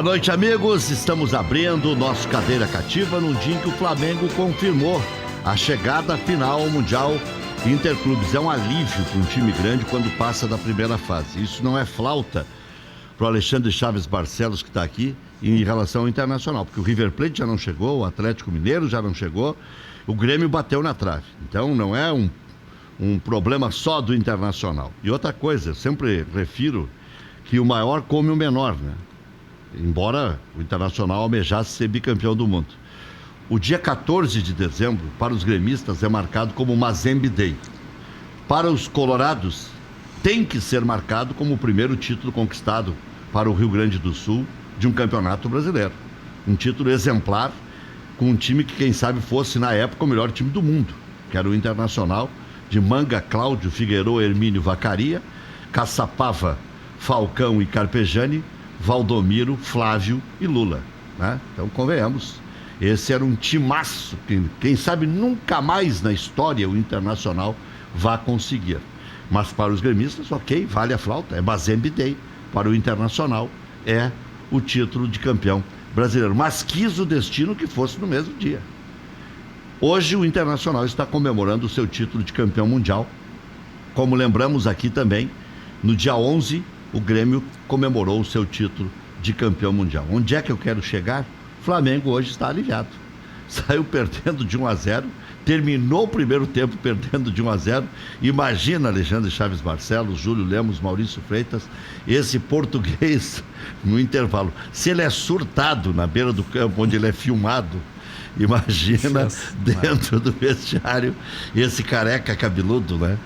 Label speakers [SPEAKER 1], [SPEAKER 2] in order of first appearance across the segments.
[SPEAKER 1] Boa noite, amigos. Estamos abrindo o nosso Cadeira Cativa num dia em que o Flamengo confirmou a chegada final ao Mundial Interclubes. É um alívio para um time grande quando passa da primeira fase. Isso não é flauta para o Alexandre Chaves Barcelos, que está aqui, em relação ao Internacional, porque o River Plate já não chegou, o Atlético Mineiro já não chegou, o Grêmio bateu na trave. Então não é um problema só do Internacional. E outra coisa, eu sempre refiro que o maior come o menor, né? Embora o Internacional almejasse ser bicampeão do mundo. O dia 14 de dezembro, para os gremistas, é marcado como Mazembe Day. Para os colorados, tem que ser marcado como o primeiro título conquistado para o Rio Grande do Sul de um campeonato brasileiro. Um título exemplar, com um time que, quem sabe, fosse, na época, o melhor time do mundo, que era o Internacional, de Manga, Cláudio, Figueiredo, Hermínio, Vacaria, Caçapava, Falcão e Carpegiani, Valdomiro, Flávio e Lula, né? Então, convenhamos, esse era um timaço que, quem sabe, nunca mais na história o Internacional vá conseguir. Mas para os gremistas, ok, vale a flauta, é Mazembe Day. Para o Internacional, é o título de campeão brasileiro. Mas quis o destino que fosse no mesmo dia. Hoje o Internacional está comemorando o seu título de campeão mundial. Como lembramos aqui também, no dia 11, o Grêmio comemorou o seu título de campeão mundial. Onde é que eu quero chegar? Flamengo hoje está aliviado. Saiu perdendo de 1-0, terminou o primeiro tempo perdendo de 1-0. Imagina Alexandre Chaves Barcelos, Júlio Lemos, Maurício Freitas, esse português no intervalo. Se ele é surtado na beira do campo, onde ele é filmado, imagina dentro do vestiário esse careca cabeludo, né?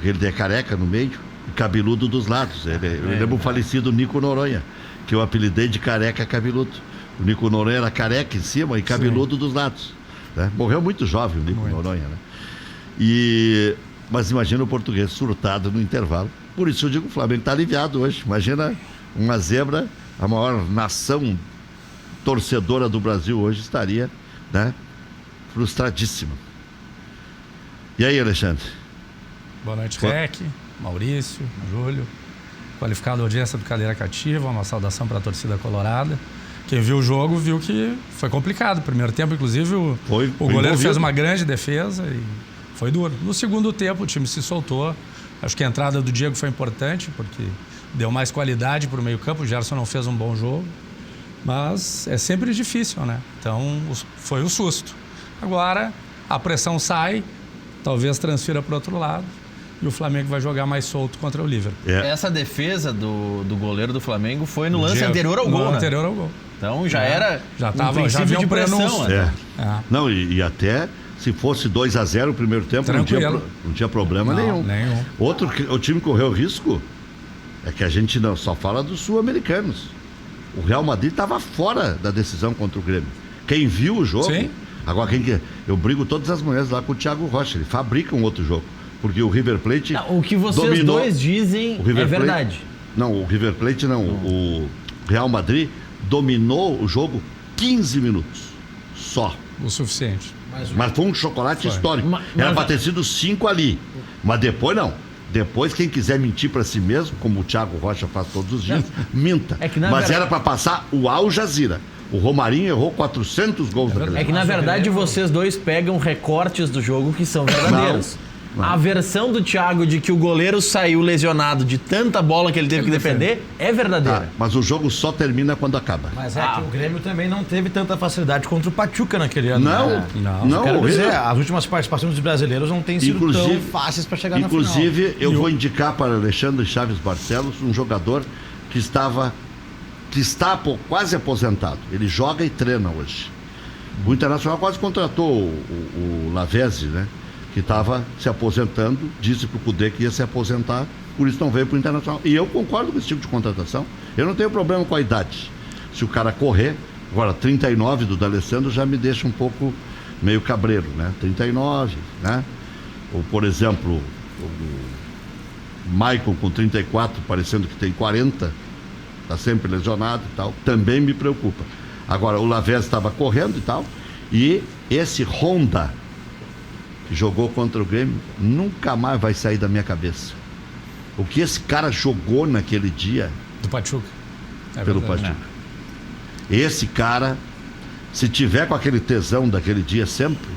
[SPEAKER 1] Ele é careca no meio e cabeludo dos lados. Eu lembro o falecido Nico Noronha, que eu apelidei de careca cabeludo. O Nico Noronha era careca em cima e cabeludo dos lados, né? Morreu muito jovem o Nico Noronha, né? Mas imagina o português surtado no intervalo. Por isso eu digo que o Flamengo está aliviado hoje. Imagina uma zebra, a maior nação torcedora do Brasil hoje estaria, né, frustradíssima. E aí, Alexandre?
[SPEAKER 2] Boa noite, Rec, Maurício, Júlio, qualificada audiência do Cadeira Cativa, uma saudação para a torcida colorada. Quem viu o jogo viu que foi complicado. Primeiro tempo, inclusive, o goleiro fez uma grande defesa e foi duro. No segundo tempo, o time se soltou. Acho que a entrada do Diego foi importante, porque deu mais qualidade para o meio-campo. O Gerson não fez um bom jogo, mas é sempre difícil, né? Então, foi um susto. Agora, a pressão sai, talvez transfira para o outro lado, e o Flamengo vai jogar mais solto contra o Liverpool.
[SPEAKER 3] Essa defesa do goleiro do Flamengo foi no lance anterior ao gol, né?
[SPEAKER 2] Anterior ao gol.
[SPEAKER 3] Então já era
[SPEAKER 2] já havia um pressão.
[SPEAKER 1] Não, e até se fosse 2-0 o primeiro tempo, não tinha problema nenhum. O time correu risco é que a gente não só fala dos sul-americanos. O Real Madrid estava fora da decisão contra o Grêmio. Quem viu o jogo... Sim. Agora, eu brigo todas as manhãs lá com o Thiago Rocha. Ele fabrica um outro jogo. Porque o River Plate...
[SPEAKER 3] o que vocês dois dizem é verdade.
[SPEAKER 1] Não, o River Plate não. O Real Madrid dominou o jogo 15 minutos. Só.
[SPEAKER 2] O suficiente.
[SPEAKER 1] Mas foi um chocolate histórico. Era para ter sido 5 ali. Mas depois não. Depois, quem quiser mentir para si mesmo, como o Thiago Rocha faz todos os dias, minta. Mas era para passar o Al Jazeera. O Romarinho errou 400 gols.
[SPEAKER 3] É que, na verdade, vocês dois pegam recortes do jogo que são verdadeiros. Não. A versão do Thiago de que o goleiro saiu lesionado de tanta bola que ele teve que defender é verdadeira.
[SPEAKER 1] Mas o jogo só termina quando acaba.
[SPEAKER 4] Mas que o Grêmio também não teve tanta facilidade contra o Pachuca naquele ano.
[SPEAKER 1] Não.
[SPEAKER 4] Quero dizer, as últimas participações dos brasileiros não têm sido tão fáceis para chegar na final.
[SPEAKER 1] Inclusive, eu vou indicar para Alexandre Chaves Barcelos um jogador que está quase aposentado. Ele joga e treina hoje. O Internacional quase contratou o Lavezzi, né? Que estava se aposentando, disse para o Cudê que ia se aposentar, por isso não veio para o Internacional. E eu concordo com esse tipo de contratação. Eu não tenho problema com a idade. Se o cara correr, agora 39 do D'Alessandro já me deixa um pouco meio cabreiro, né? 39, né? Ou, por exemplo, o Maicon com 34, parecendo que tem 40, está sempre lesionado e tal, também me preocupa. Agora, o Lavezzi estava correndo e tal, e esse Honda, que jogou contra o Grêmio, nunca mais vai sair da minha cabeça. O que esse cara jogou naquele dia...
[SPEAKER 2] Do Pachuca.
[SPEAKER 1] Pelo Pachuca. Esse cara, se tiver com aquele tesão daquele dia sempre...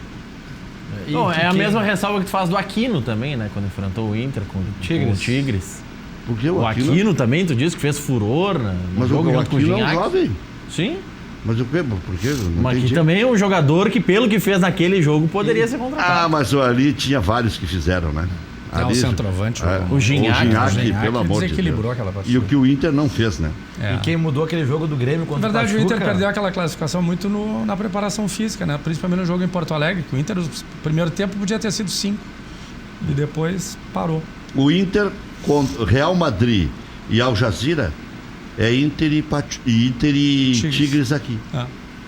[SPEAKER 3] Bom, é a mesma ressalva que tu faz do Aquino também, né? Quando enfrentou o Inter com o Tigres.
[SPEAKER 1] Porque
[SPEAKER 3] o Aquino também, tu disse que fez furor, né?
[SPEAKER 1] Mas o Aquino é um jovem.
[SPEAKER 3] Sim.
[SPEAKER 1] Mas por quê?
[SPEAKER 3] Mas aqui também é um jogador que, pelo que fez naquele jogo, poderia ser contratado.
[SPEAKER 1] Mas ali tinha vários que fizeram, né?
[SPEAKER 2] O centroavante.
[SPEAKER 1] O Gignac, pelo amor de Deus.
[SPEAKER 2] Aquela partida.
[SPEAKER 1] E o que o Inter não fez, né?
[SPEAKER 4] E quem mudou aquele jogo do Grêmio contra o Pachuca...
[SPEAKER 2] Na verdade, o Inter perdeu aquela classificação muito na preparação física, né? Principalmente no jogo em Porto Alegre, que o Inter, no primeiro tempo, podia ter sido 5. E depois parou.
[SPEAKER 1] O Inter contra Real Madrid e Al Jazeera é Inter e Tigres aqui.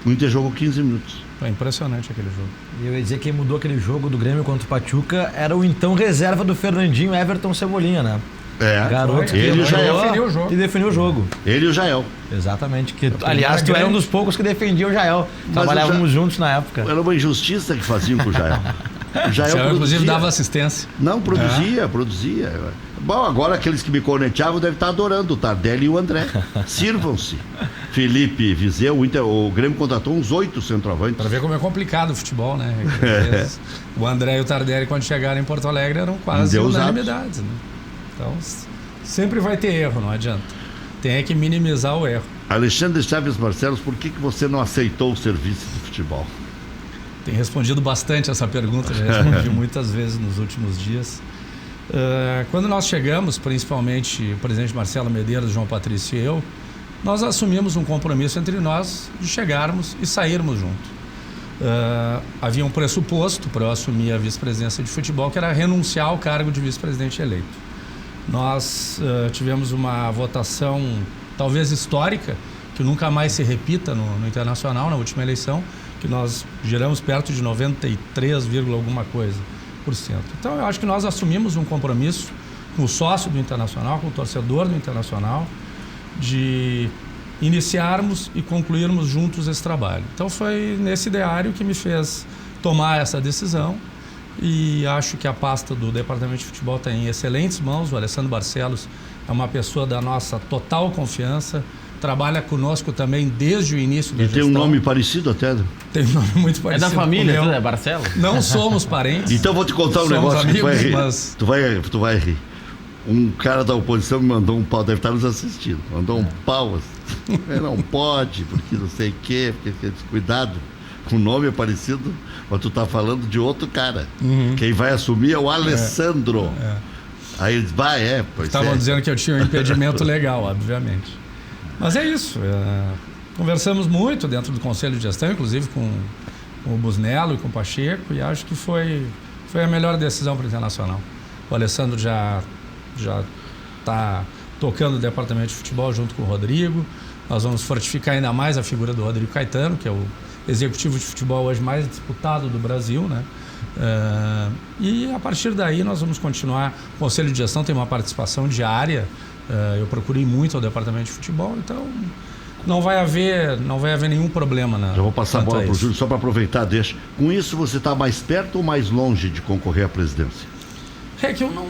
[SPEAKER 1] O Inter jogou 15 minutos.
[SPEAKER 2] Foi impressionante aquele jogo.
[SPEAKER 4] E eu ia dizer que quem mudou aquele jogo do Grêmio contra o Pachuca era o então reserva do Fernandinho, Everton Cebolinha, né? Garoto
[SPEAKER 1] ele já
[SPEAKER 4] definiu o jogo. E definiu o jogo.
[SPEAKER 1] Ele e o Jael.
[SPEAKER 4] Exatamente. Aliás, tu era um dos poucos que defendia o Jael. Trabalhávamos juntos na época.
[SPEAKER 1] Era uma injustiça que faziam com o Jael.
[SPEAKER 2] O Jael inclusive dava assistência.
[SPEAKER 1] Não, produzia. Bom, agora aqueles que me corneteavam devem estar adorando o Tardelli e o André. Sirvam-se. Felipe Viseu, o Grêmio contratou uns 8 centroavantes.
[SPEAKER 2] Para ver como é complicado o futebol, né? O André e o Tardelli, quando chegaram em Porto Alegre, eram quase unanimidades, né? Então, sempre vai ter erro, não adianta. Tem que minimizar o erro.
[SPEAKER 1] Alexandre Chaves Barcelos, por que você não aceitou o serviço de futebol?
[SPEAKER 2] Tenho respondido bastante essa pergunta, já respondi muitas vezes nos últimos dias. Quando nós chegamos, principalmente o presidente Marcelo Medeiros, João Patrício e eu, nós assumimos um compromisso entre nós de chegarmos e sairmos juntos. Havia um pressuposto para eu assumir a vice-presidência de futebol, que era renunciar ao cargo de vice-presidente eleito. Nós tivemos uma votação talvez histórica, que nunca mais se repita no Internacional, na última eleição, que nós geramos perto de 93, alguma coisa por cento. Então eu acho que nós assumimos um compromisso com o sócio do Internacional, com o torcedor do Internacional, de iniciarmos e concluirmos juntos esse trabalho. Então foi nesse ideário que me fez tomar essa decisão, e acho que a pasta do Departamento de Futebol está em excelentes mãos. O Alessandro Barcelos é uma pessoa da nossa total confiança, trabalha conosco também desde o início da gestão.
[SPEAKER 1] E tem um nome parecido até?
[SPEAKER 2] Tem um nome muito parecido.
[SPEAKER 3] É da família, é Barcelos?
[SPEAKER 2] Não somos parentes.
[SPEAKER 1] Então vou te contar um negócio amigos, que tu vai rir.
[SPEAKER 2] Mas...
[SPEAKER 1] Tu vai rir. Um cara da oposição me mandou um pau, deve estar nos assistindo. Mandou um pau assim. Não pode, porque não sei o quê, porque cuidado. O nome é parecido, mas tu tá falando de outro cara. Quem vai assumir é o Alessandro. Aí eles
[SPEAKER 2] estavam dizendo que eu tinha um impedimento legal, obviamente. Mas é isso. Conversamos muito dentro do Conselho de Gestão, inclusive com o Busnello e com o Pacheco, e acho que foi a melhor decisão para o Internacional. O Alessandro já está tocando o departamento de futebol junto com o Rodrigo. Nós vamos fortificar ainda mais a figura do Rodrigo Caetano, que é o executivo de futebol hoje mais disputado do Brasil, né? E a partir daí nós vamos continuar. O Conselho de Gestão tem uma participação diária. Eu procurei muito ao departamento de futebol, então não vai haver nenhum problema. Já
[SPEAKER 1] vou passar a bola para o Júlio, só para aproveitar, deixa. Com isso você está mais perto ou mais longe de concorrer à presidência?
[SPEAKER 2] É que eu não,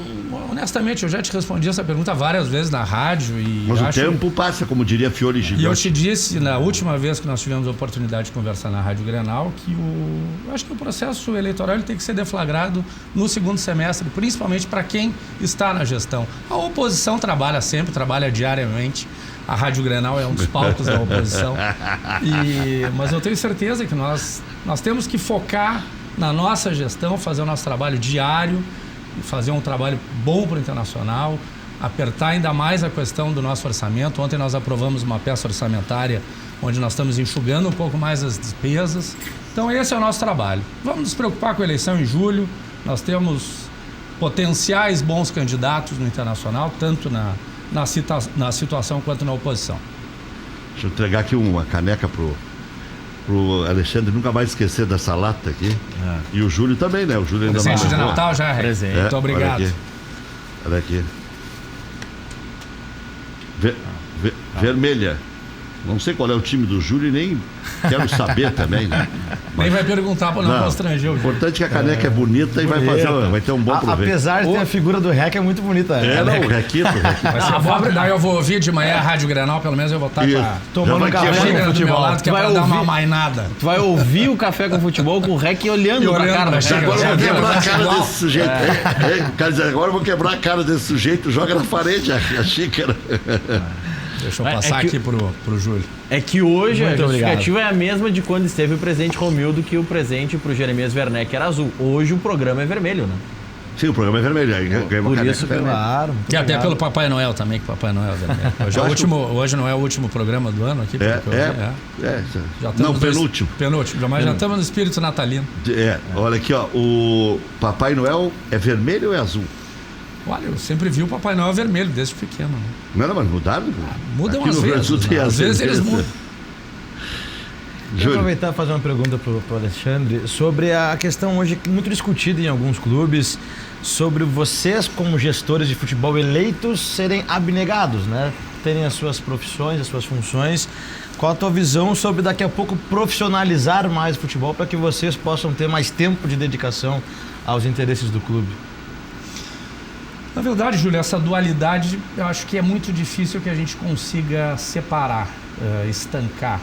[SPEAKER 2] honestamente, eu já te respondi essa pergunta várias vezes na rádio.
[SPEAKER 1] Mas o tempo passa, como diria Fiore Gigante.
[SPEAKER 2] E eu te disse, na última vez que nós tivemos a oportunidade de conversar na Rádio Grenal, que eu acho que o processo eleitoral ele tem que ser deflagrado no segundo semestre, principalmente para quem está na gestão. A oposição trabalha sempre, trabalha diariamente. A Rádio Grenal é um dos palcos da oposição. Mas eu tenho certeza que nós temos que focar na nossa gestão, fazer o nosso trabalho diário, fazer um trabalho bom para o Internacional, apertar ainda mais a questão do nosso orçamento. Ontem nós aprovamos uma peça orçamentária onde nós estamos enxugando um pouco mais as despesas. Então esse é o nosso trabalho. Vamos nos preocupar com a eleição em julho. Nós temos potenciais bons candidatos no Internacional, tanto na situação quanto na oposição.
[SPEAKER 1] Deixa eu entregar aqui uma caneca pro Alexandre nunca mais esquecer dessa lata aqui. E o Júlio também, né? O Júlio ainda
[SPEAKER 2] presente de Natal já é. Muito obrigado.
[SPEAKER 1] Olha aqui. Vermelha. Não sei qual é o time do Júlio e nem quero saber também, né?
[SPEAKER 2] Nem vai perguntar para não constranger o
[SPEAKER 1] O
[SPEAKER 2] Júlio.
[SPEAKER 1] importante é que a caneca é bonita e vai ter um bom proveito.
[SPEAKER 4] Apesar de ter a figura do Rec, é muito bonita.
[SPEAKER 1] O Requito.
[SPEAKER 2] Vai ser bom, daí eu vou ouvir de manhã a Rádio Grenal, pelo menos eu vou estar com a
[SPEAKER 4] Tomando um café
[SPEAKER 2] xícara
[SPEAKER 4] com
[SPEAKER 2] do meu
[SPEAKER 4] futebol.
[SPEAKER 2] lado, que é pra dar uma mainada.
[SPEAKER 3] Tu vai ouvir o Café com Futebol com o Rec olhando pra cara da xícara.
[SPEAKER 1] Agora eu vou quebrar a cara
[SPEAKER 2] igual.
[SPEAKER 1] desse sujeito. Quer dizer, agora eu vou quebrar a cara desse sujeito, joga na parede a xícara.
[SPEAKER 2] Deixa eu passar aqui pro Júlio.
[SPEAKER 3] É que hoje
[SPEAKER 4] Muito
[SPEAKER 3] a justificativa é a mesma de quando esteve o presidente Romildo, que o presente pro Jeremias Werneck era azul. Hoje o programa é vermelho, né?
[SPEAKER 1] Sim, o programa é vermelho. Aí ganha uma
[SPEAKER 3] Por
[SPEAKER 1] caneca
[SPEAKER 3] isso que
[SPEAKER 1] vermelha.
[SPEAKER 4] Claro.
[SPEAKER 2] E até pelo Papai Noel também, que o Papai Noel é vermelho. Hoje não é o último programa do ano aqui? Já estamos
[SPEAKER 1] Não, penúltimo.
[SPEAKER 2] Penúltimo, mas já estamos no espírito natalino.
[SPEAKER 1] Olha aqui, ó. O Papai Noel é vermelho ou é azul?
[SPEAKER 2] Olha, eu sempre vi o Papai Noel vermelho, desde pequeno. Né?
[SPEAKER 1] Não, mas mudaram?
[SPEAKER 2] Mudam
[SPEAKER 1] Aqui
[SPEAKER 2] às
[SPEAKER 1] no Rio Grande do
[SPEAKER 2] vezes.
[SPEAKER 1] Sul tem
[SPEAKER 2] Às vezes eles mudam.
[SPEAKER 4] Vou
[SPEAKER 1] Júlio.
[SPEAKER 4] aproveitar e fazer uma pergunta pro Alexandre sobre a questão hoje muito discutida em alguns clubes, sobre vocês como gestores de futebol eleitos serem abnegados, né? Terem as suas profissões, as suas funções. Qual a tua visão sobre daqui a pouco profissionalizar mais o futebol para que vocês possam ter mais tempo de dedicação aos interesses do clube?
[SPEAKER 2] Na verdade, Júlio, essa dualidade eu acho que é muito difícil que a gente consiga separar, estancar.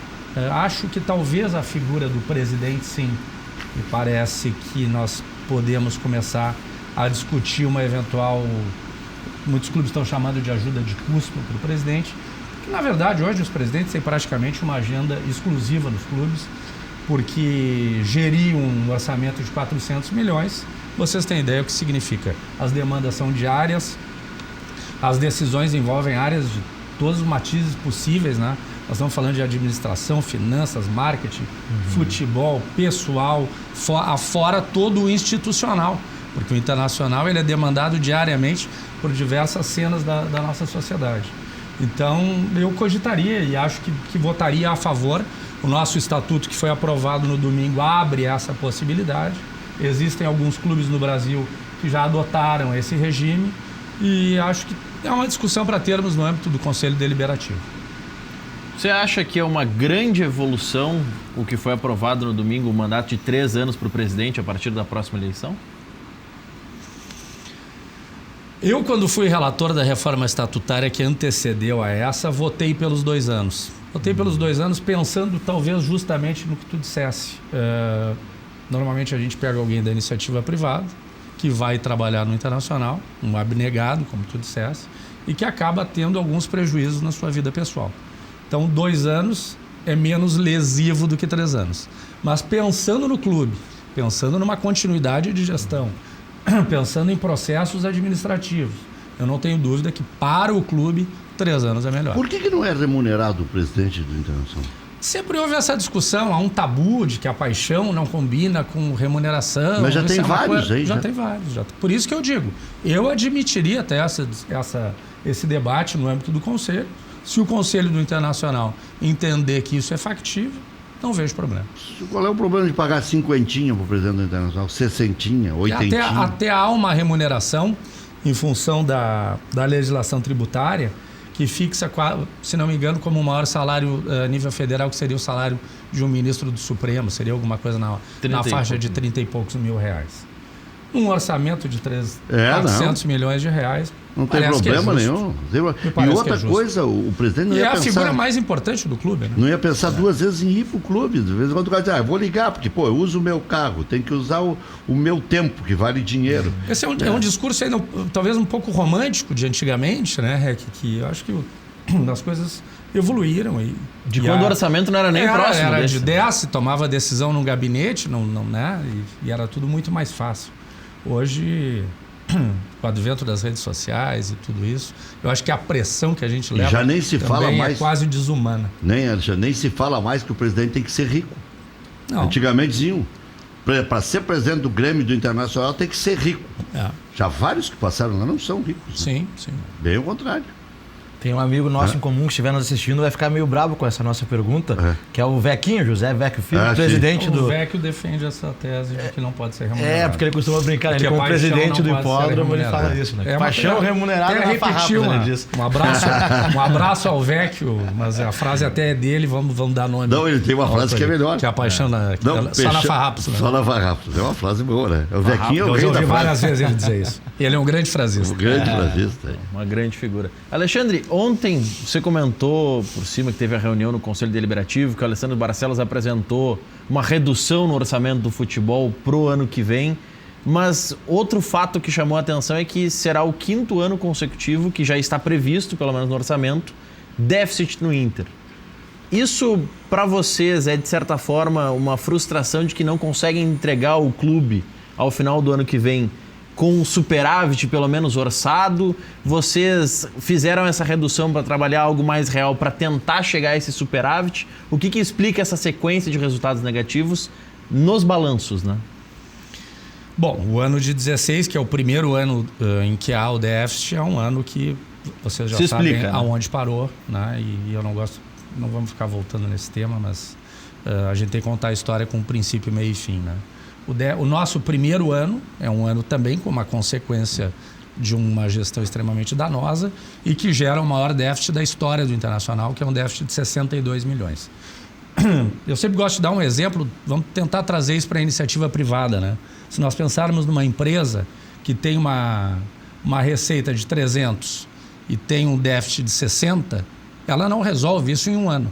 [SPEAKER 2] Acho que talvez a figura do presidente, sim, me parece que nós podemos começar a discutir uma eventual... Muitos clubes estão chamando de ajuda de custo para o presidente, que na verdade hoje os presidentes têm praticamente uma agenda exclusiva nos clubes, porque gerir um orçamento de 400 milhões, vocês têm ideia do que significa. As demandas são diárias, as decisões envolvem áreas de todos os matizes possíveis, né? Nós estamos falando de administração, finanças, marketing, futebol, pessoal, fora todo o institucional, porque o internacional ele é demandado diariamente por diversas cenas da nossa sociedade. Então, eu cogitaria e acho que votaria a favor. O nosso estatuto que foi aprovado no domingo abre essa possibilidade. Existem alguns clubes no Brasil que já adotaram esse regime e acho que é uma discussão para termos no âmbito do Conselho Deliberativo.
[SPEAKER 3] Você acha que é uma grande evolução o que foi aprovado no domingo, o mandato de 3 anos para o presidente a partir da próxima eleição?
[SPEAKER 2] Eu, quando fui relator da reforma estatutária que antecedeu a essa, votei pelos 2 anos. Votei pelos 2 anos pensando talvez justamente no que tu dissesse. Normalmente a gente pega alguém da iniciativa privada que vai trabalhar no internacional, um abnegado, como tu dissesse, e que acaba tendo alguns prejuízos na sua vida pessoal. Então, 2 anos é menos lesivo do que 3 anos. Mas pensando no clube, pensando numa continuidade de gestão, pensando em processos administrativos, eu não tenho dúvida que para o clube 3 anos é melhor.
[SPEAKER 1] Por que não é remunerado o presidente do Internacional?
[SPEAKER 2] Sempre houve essa discussão, há um tabu de que a paixão não combina com remuneração.
[SPEAKER 1] Mas já tem vários aí.
[SPEAKER 2] Já tem vários. Por isso que eu digo, eu admitiria até esse debate no âmbito do Conselho. Se o Conselho do Internacional entender que isso é factível, não vejo problema.
[SPEAKER 1] Qual é o problema de pagar 50 para o presidente do Internacional? 60, 80?
[SPEAKER 2] Até há uma remuneração em função da legislação tributária que fixa, se não me engano, como o maior salário a nível federal, que seria o salário de um ministro do Supremo, seria alguma coisa na faixa de 30 e poucos mil reais. Um orçamento de 400 milhões de reais.
[SPEAKER 1] Não tem problema nenhum. E outra coisa, o presidente não ia pensar...
[SPEAKER 2] E é a figura mais importante do clube, né?
[SPEAKER 1] Não ia pensar 2 vezes em ir pro clube. De vez em quando o cara diz, eu vou ligar, porque, eu uso o meu carro, tem que usar o meu tempo, que vale dinheiro.
[SPEAKER 2] Esse é um discurso ainda, talvez um pouco romântico de antigamente, né, Rec? Que eu acho que as coisas evoluíram.
[SPEAKER 3] Quando o orçamento não era nem próximo
[SPEAKER 2] era
[SPEAKER 3] desse.
[SPEAKER 2] de 10, se tomava decisão num gabinete, né? E era tudo muito mais fácil. Hoje, com o advento das redes sociais e tudo isso, eu acho que a pressão que a gente leva
[SPEAKER 1] já nem se fala mais,
[SPEAKER 2] é quase desumana.
[SPEAKER 1] Nem se fala mais que o presidente tem que ser rico.
[SPEAKER 2] Não.
[SPEAKER 1] Antigamente diziam, para ser presidente do Grêmio e do Internacional tem que ser rico. Já vários que passaram lá não são ricos.
[SPEAKER 2] Sim,
[SPEAKER 1] né?
[SPEAKER 2] sim.
[SPEAKER 1] Bem ao contrário.
[SPEAKER 4] Tem um amigo nosso em comum que estiver nos assistindo, vai ficar meio bravo com essa nossa pergunta, que é o Vequinho, José Vecchio Filho, presidente do...
[SPEAKER 2] O Vecchio defende essa tese de que não pode ser remunerado.
[SPEAKER 4] Porque ele costuma brincar, ele como presidente do hipódromo, ele fala isso, né? Paixão remunerada na farrapa, ele diz.
[SPEAKER 2] Um abraço ao Vecchio, mas a frase até é dele, vamos dar nome.
[SPEAKER 1] Não, ele tem uma frase que é melhor.
[SPEAKER 2] Que é a paixão só na farrapos.
[SPEAKER 1] Só na farrapos. É uma frase boa, né? O Vequinho é o rei da frase.
[SPEAKER 2] Eu ouvi várias vezes ele dizer isso. Ele é um grande frasista.
[SPEAKER 1] Um grande frasista.
[SPEAKER 3] Uma grande figura. Alexandre, ontem você comentou por cima que teve a reunião no Conselho Deliberativo, que o Alessandro Barcelos apresentou uma redução no orçamento do futebol pro ano que vem, mas outro fato que chamou a atenção é que será o 5º ano consecutivo, que já está previsto, pelo menos no orçamento, déficit no Inter. Isso, para vocês, é de certa forma uma frustração de que não conseguem entregar o clube ao final do ano que vem com um superávit, pelo menos orçado? Vocês fizeram essa redução para trabalhar algo mais real, para tentar chegar a esse superávit? O que explica essa sequência de resultados negativos nos balanços, né?
[SPEAKER 2] Bom, o ano de 16, que é o primeiro ano em que há o déficit, é um ano que vocês já sabem aonde parou, né? E eu não gosto, não vamos ficar voltando nesse tema, mas a gente tem que contar a história com princípio, meio e fim, né? O nosso primeiro ano é um ano também com uma consequência de uma gestão extremamente danosa e que gera o maior déficit da história do Internacional, que é um déficit de 62 milhões. Eu sempre gosto de dar um exemplo, vamos tentar trazer isso para a iniciativa privada, né? Se nós pensarmos numa empresa que tem uma receita de 300 e tem um déficit de 60, ela não resolve isso em um ano,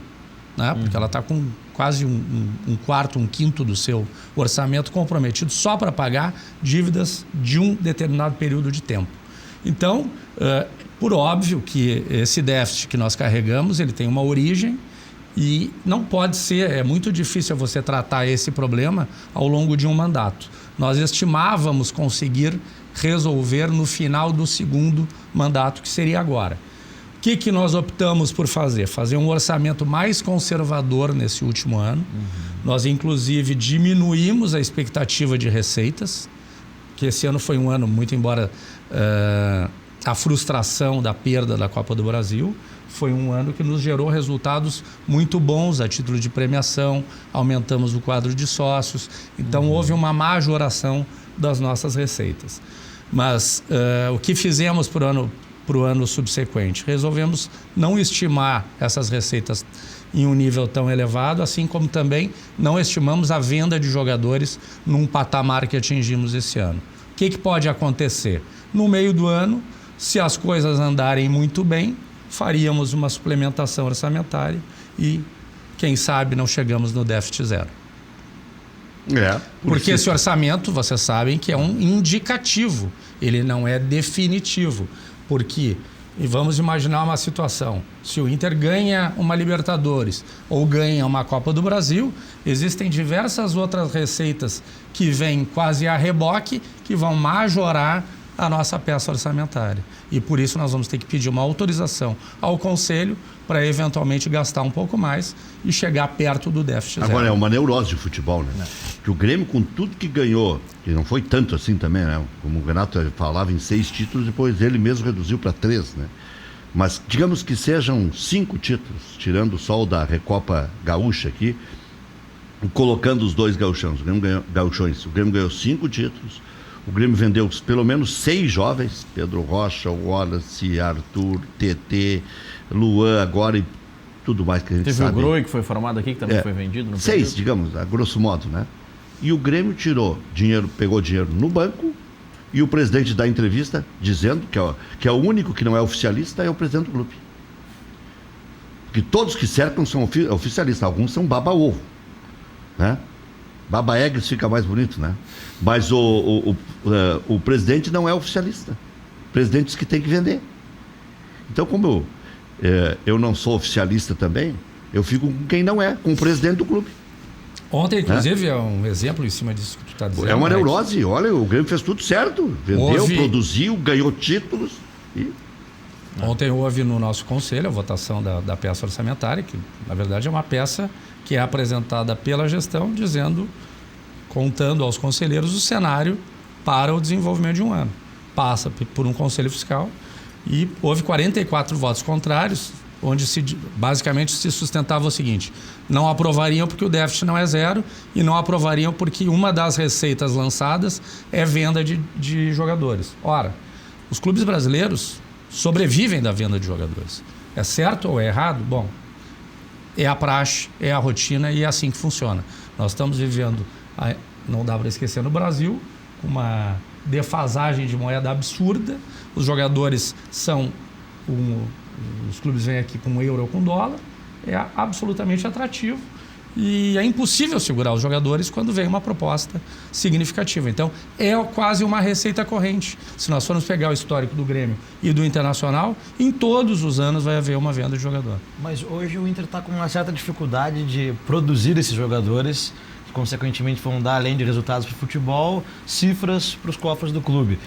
[SPEAKER 2] né? Porque ela está com quase um quarto, um quinto do seu orçamento comprometido só para pagar dívidas de um determinado período de tempo. Então, por óbvio que esse déficit que nós carregamos, ele tem uma origem e não pode ser, é muito difícil você tratar esse problema ao longo de um mandato. Nós estimávamos conseguir resolver no final do segundo mandato, que seria agora. O que nós optamos por fazer? Fazer um orçamento mais conservador nesse último ano. Nós, inclusive, diminuímos a expectativa de receitas, que esse ano foi um ano, muito embora a frustração da perda da Copa do Brasil, foi um ano que nos gerou resultados muito bons a título de premiação, aumentamos o quadro de sócios, então houve uma majoração das nossas receitas. Mas o que fizemos para o ano subsequente? Resolvemos não estimar essas receitas em um nível tão elevado, assim como também não estimamos a venda de jogadores num patamar que atingimos esse ano. O que pode acontecer? No meio do ano, se as coisas andarem muito bem, faríamos uma suplementação orçamentária e, quem sabe, não chegamos no déficit zero. Porque esse orçamento, vocês sabem que é um indicativo, ele não é definitivo. Porque, e vamos imaginar uma situação, se o Inter ganha uma Libertadores ou ganha uma Copa do Brasil, existem diversas outras receitas que vêm quase a reboque, que vão majorar a nossa peça orçamentária. E por isso nós vamos ter que pedir uma autorização ao Conselho para eventualmente gastar um pouco mais e chegar perto do déficit zero.
[SPEAKER 1] Agora é uma neurose de futebol, né? Que o Grêmio, com tudo que ganhou, que não foi tanto assim também, né? Como o Renato falava em 6 títulos, depois ele mesmo reduziu para 3, né? Mas digamos que sejam 5 títulos, tirando só o da Recopa Gaúcha aqui, colocando os 2 gauchões. O Grêmio ganhou 5 títulos. O Grêmio vendeu pelo menos 6 jovens, Pedro Rocha, Wallace, Arthur, TT, Luan agora e tudo mais que a gente sabe.
[SPEAKER 3] Teve o Groi que foi formado aqui, que também foi vendido no
[SPEAKER 1] 6, período, digamos, a grosso modo, né? E o Grêmio tirou dinheiro, pegou dinheiro no banco, e o presidente dá entrevista dizendo que é o único que não é oficialista, é o presidente do clube. Porque todos que cercam são oficialistas, alguns são baba-ovo, né? Baba Eggs fica mais bonito, né? Mas o presidente não é oficialista. O presidente diz que tem que vender. Então, como eu não sou oficialista também, eu fico com quem não é, com o presidente do clube.
[SPEAKER 2] Ontem, inclusive, é um exemplo em cima disso que tu está dizendo.
[SPEAKER 1] É uma neurose. Olha, o Grêmio fez tudo certo. Vendeu, produziu, ganhou títulos.
[SPEAKER 2] Ontem houve no nosso conselho a votação da peça orçamentária, que na verdade é uma peça que é apresentada pela gestão, contando aos conselheiros o cenário para o desenvolvimento de um ano. Passa por um conselho fiscal, E houve 44 votos contrários, onde basicamente se sustentava o seguinte: não aprovariam porque o déficit não é zero e não aprovariam porque uma das receitas lançadas é venda de jogadores. Ora, os clubes brasileiros sobrevivem da venda de jogadores. É certo ou é errado? Bom, é a praxe, é a rotina e é assim que funciona. Nós estamos vivendo, não dá para esquecer, no Brasil, uma defasagem de moeda absurda. Os jogadores são... os clubes vêm aqui com euro ou com dólar. É absolutamente atrativo. E é impossível segurar os jogadores quando vem uma proposta significativa. Então, é quase uma receita corrente. Se nós formos pegar o histórico do Grêmio e do Internacional, em todos os anos vai haver uma venda de jogador.
[SPEAKER 4] Mas hoje o Inter está com uma certa dificuldade de produzir esses jogadores, que consequentemente vão dar, além de resultados para o futebol, cifras para os cofres do clube.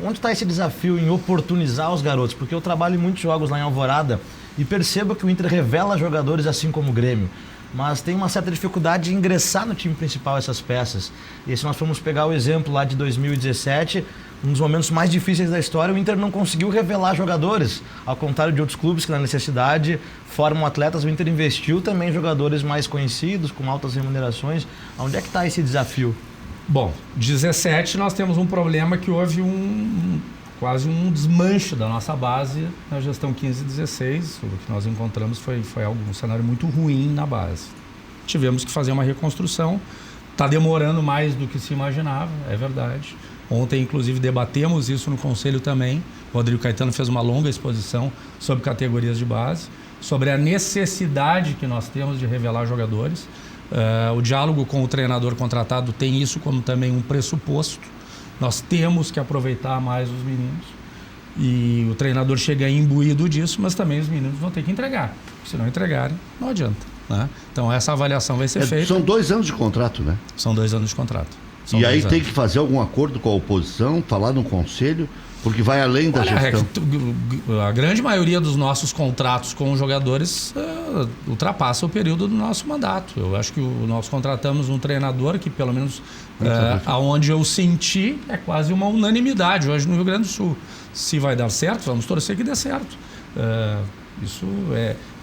[SPEAKER 4] Onde está esse desafio em oportunizar os garotos? Porque eu trabalho em muitos jogos lá em Alvorada e percebo que o Inter revela jogadores assim como o Grêmio, mas tem uma certa dificuldade de ingressar no time principal essas peças. E se nós formos pegar o exemplo lá de 2017, um dos momentos mais difíceis da história, o Inter não conseguiu revelar jogadores, ao contrário de outros clubes que na necessidade formam atletas. O Inter investiu também em jogadores mais conhecidos, com altas remunerações. Onde é que está esse desafio?
[SPEAKER 2] Bom, 17 nós temos um problema que houve quase um desmanche da nossa base na gestão 15 e 16. O que nós encontramos foi um cenário muito ruim na base. Tivemos que fazer uma reconstrução. Está demorando mais do que se imaginava, é verdade. Ontem, inclusive, debatemos isso no Conselho também. O Rodrigo Caetano fez uma longa exposição sobre categorias de base, sobre a necessidade que nós temos de revelar jogadores. O diálogo com o treinador contratado tem isso como também um pressuposto. Nós temos que aproveitar mais os meninos e o treinador chega imbuído disso, mas também os meninos vão ter que entregar. Se não entregarem, não adianta, né? Então essa avaliação vai ser feita.
[SPEAKER 1] São 2 anos de contrato, né?
[SPEAKER 2] São 2 anos de contrato.
[SPEAKER 1] E aí tem que fazer algum acordo com a oposição, falar no conselho, porque vai além da gestão.
[SPEAKER 2] A grande maioria dos nossos contratos com os jogadores ultrapassa o período do nosso mandato. Eu acho que nós contratamos um treinador que, pelo menos aonde eu senti, é quase uma unanimidade hoje no Rio Grande do Sul. Se vai dar certo, vamos torcer que dê certo. Isso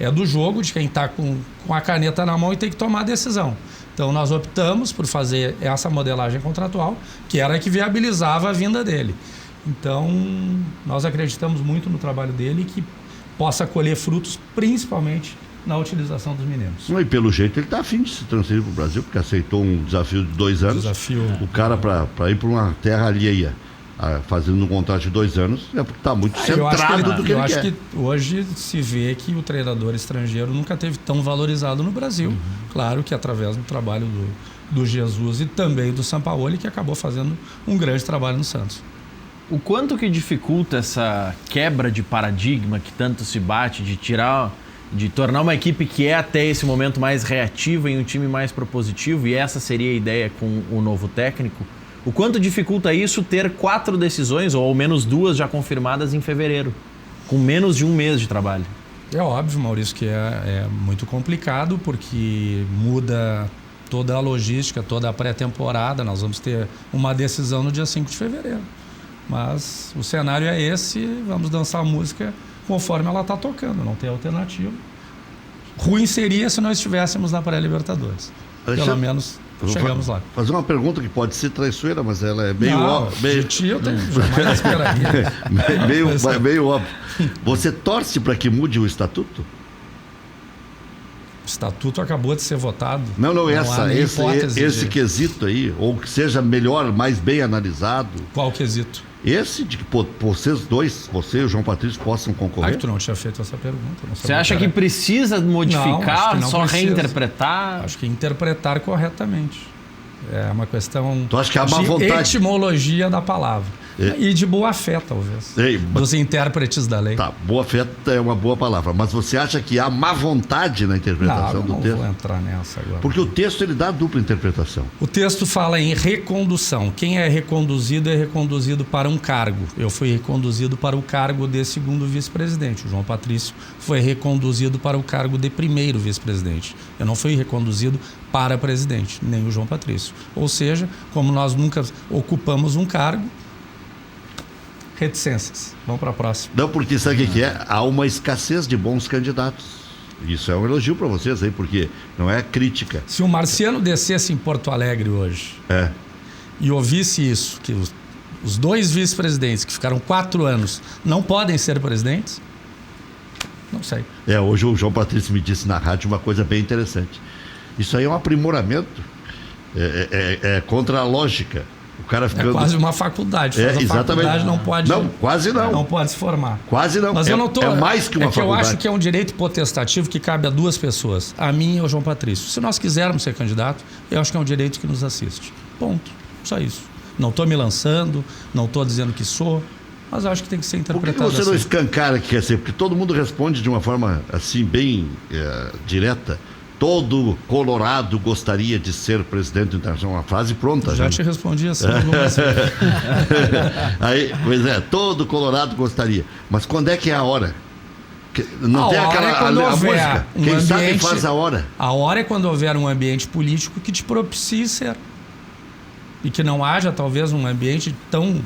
[SPEAKER 2] é do jogo, de quem está com a caneta na mão e tem que tomar a decisão. Então nós optamos por fazer essa modelagem contratual, que era a que viabilizava a vinda dele. Então, nós acreditamos muito no trabalho dele e que possa colher frutos, principalmente na utilização dos meninos.
[SPEAKER 1] E pelo jeito ele está afim de se transferir para o Brasil, porque aceitou um desafio de 2 anos. O cara para ir para uma terra alheia, fazendo um contrato de 2 anos, é porque está muito centrado do que ele quer.
[SPEAKER 2] Eu acho que hoje se vê que o treinador estrangeiro nunca teve tão valorizado no Brasil. Claro que através do trabalho do Jesus e também do Sampaoli, que acabou fazendo um grande trabalho no Santos.
[SPEAKER 3] O quanto que dificulta essa quebra de paradigma que tanto se bate, de tornar uma equipe que é até esse momento mais reativa em um time mais propositivo, e essa seria a ideia com o novo técnico? O quanto dificulta isso ter 4 decisões, ou ao menos 2 já confirmadas em fevereiro, com menos de 1 mês de trabalho?
[SPEAKER 2] É óbvio, Maurício, que é muito complicado, porque muda toda a logística, toda a pré-temporada. Nós vamos ter uma decisão no dia 5 de fevereiro. Mas o cenário é esse, vamos dançar a música conforme ela está tocando, não tem alternativa. Ruim seria se nós estivéssemos na pré-Libertadores. Pelo menos chegamos lá.
[SPEAKER 1] Fazer uma pergunta que pode ser traiçoeira, mas ela é meio
[SPEAKER 2] óbvia. Jamais esperaria.
[SPEAKER 1] meio óbvio. Você torce para que mude o estatuto?
[SPEAKER 2] O estatuto acabou de ser votado.
[SPEAKER 1] Não, esse quesito aí, ou que seja melhor, mais bem analisado.
[SPEAKER 2] Qual quesito?
[SPEAKER 1] Esse de que vocês dois, você e o João Patrício, possam concorrer?
[SPEAKER 2] Tu não tinha feito essa pergunta.
[SPEAKER 3] Você acha que precisa modificar, não só precisa. Reinterpretar?
[SPEAKER 2] Acho que interpretar corretamente. É uma questão
[SPEAKER 1] de
[SPEAKER 2] etimologia da palavra. E de boa fé, talvez. Dos intérpretes da lei.
[SPEAKER 1] Tá, boa fé é uma boa palavra. Mas você acha que há má vontade na interpretação do texto?
[SPEAKER 2] Não vou entrar nessa agora.
[SPEAKER 1] Porque o texto ele dá dupla interpretação.
[SPEAKER 2] O texto fala em recondução. Quem é reconduzido para um cargo. Eu fui reconduzido para o cargo de 2º vice-presidente. O João Patrício foi reconduzido para o cargo de 1º vice-presidente. Eu não fui reconduzido para presidente, nem o João Patrício. Ou seja, como nós nunca ocupamos um cargo, reticências. Vamos para a próxima.
[SPEAKER 1] Não, porque sabe o que é? Há uma escassez de bons candidatos. Isso é um elogio para vocês aí, porque não é crítica.
[SPEAKER 2] Se o Marciano descesse em Porto Alegre hoje e ouvisse isso, que os 2 vice-presidentes que ficaram 4 anos não podem ser presidentes, não sei.
[SPEAKER 1] Hoje o João Patrício me disse na rádio uma coisa bem interessante. Isso aí é um aprimoramento. É contra a lógica. O cara ficando...
[SPEAKER 2] É quase uma faculdade. Faz a
[SPEAKER 1] exatamente.
[SPEAKER 2] Faculdade não pode...
[SPEAKER 1] Não, quase não.
[SPEAKER 2] Não pode se formar.
[SPEAKER 1] Quase não.
[SPEAKER 2] Mas eu não tô...
[SPEAKER 1] É mais que uma faculdade.
[SPEAKER 2] Eu acho que é um direito potestativo que cabe a 2 pessoas. A mim e ao João Patrício. Se nós quisermos ser candidato, eu acho que é um direito que nos assiste. Ponto. Só isso. Não estou me lançando, não estou dizendo que sou, mas acho que tem que ser interpretado
[SPEAKER 1] Por que você
[SPEAKER 2] assim.
[SPEAKER 1] não escancara que quer ser? Porque todo mundo responde de uma forma assim, bem direta. Todo colorado gostaria de ser presidente internacional. Uma frase pronta.
[SPEAKER 2] Já te respondi assim algumas vezes.
[SPEAKER 1] Aí, pois é, todo colorado gostaria. Mas quando é que é a hora? Não tem aquela a música. Quem sabe faz a hora.
[SPEAKER 2] A hora é quando houver um ambiente político que te propicie ser. E que não haja, talvez, um ambiente tão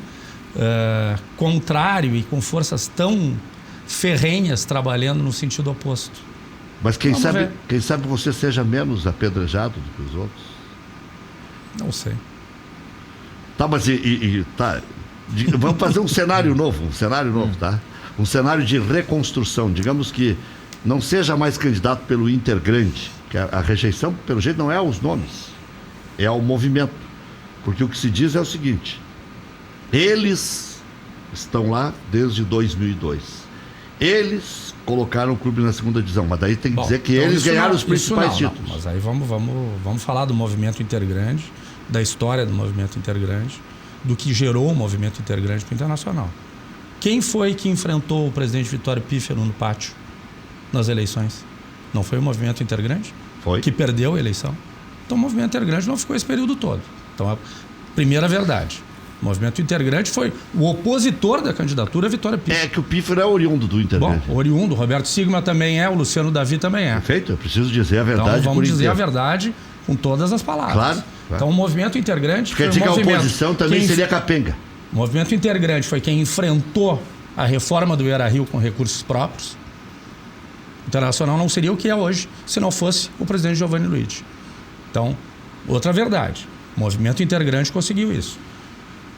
[SPEAKER 2] contrário e com forças tão ferrenhas trabalhando no sentido oposto.
[SPEAKER 1] Mas quem sabe você seja menos apedrejado do que os outros?
[SPEAKER 2] Não sei.
[SPEAKER 1] Tá, mas vamos fazer um cenário novo, tá? Um cenário de reconstrução. Digamos que não seja mais candidato pelo Intergrande, que a rejeição, pelo jeito, não é aos nomes, é ao movimento. Porque o que se diz é o seguinte: eles estão lá desde 2002. Eles colocaram o clube na 2ª divisão, mas daí tem que dizer que então eles ganharam os principais títulos.
[SPEAKER 2] Não, mas aí vamos falar do movimento Intergrande, da história do movimento Intergrande, do que gerou o movimento Intergrande para o Internacional. Quem foi que enfrentou o presidente Vitório Pífero no pátio nas eleições? Não foi o movimento Intergrande?
[SPEAKER 1] Foi.
[SPEAKER 2] Que perdeu a eleição? Então o movimento Intergrande não ficou esse período todo. Então a primeira verdade. O movimento Intergrande foi o opositor da candidatura a Vitória Pífero.
[SPEAKER 1] É que o Pífero é oriundo do Intergrande.
[SPEAKER 2] Bom, oriundo. O Roberto Sigma também é, o Luciano Davi também é.
[SPEAKER 1] Perfeito, eu preciso dizer a verdade.
[SPEAKER 2] Então vamos dizer a verdade com todas as palavras.
[SPEAKER 1] Claro.
[SPEAKER 2] Então o movimento Intergrande
[SPEAKER 1] quer dizer que a oposição também seria capenga.
[SPEAKER 2] O movimento Intergrande foi quem enfrentou a reforma do Beira-Rio com recursos próprios. O Internacional não seria o que é hoje se não fosse o presidente Giovanni Luiz. Então, outra verdade. O movimento Intergrande conseguiu isso.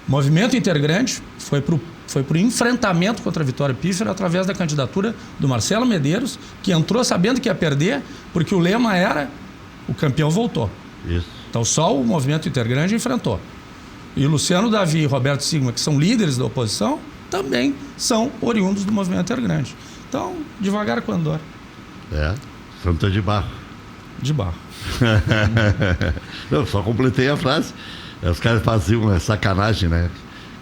[SPEAKER 2] O movimento Intergrande foi para o enfrentamento contra a Vitória Pífero através da candidatura do Marcelo Medeiros, que entrou sabendo que ia perder, porque o lema era: o campeão voltou.
[SPEAKER 1] Isso.
[SPEAKER 2] Então só o movimento Intergrande enfrentou. E Luciano Davi e Roberto Sigma, que são líderes da oposição, também são oriundos do movimento Intergrande. Então, devagar com andor.
[SPEAKER 1] Santa de Barro.
[SPEAKER 2] De barro.
[SPEAKER 1] Não, só completei a frase. Os caras faziam uma sacanagem, né?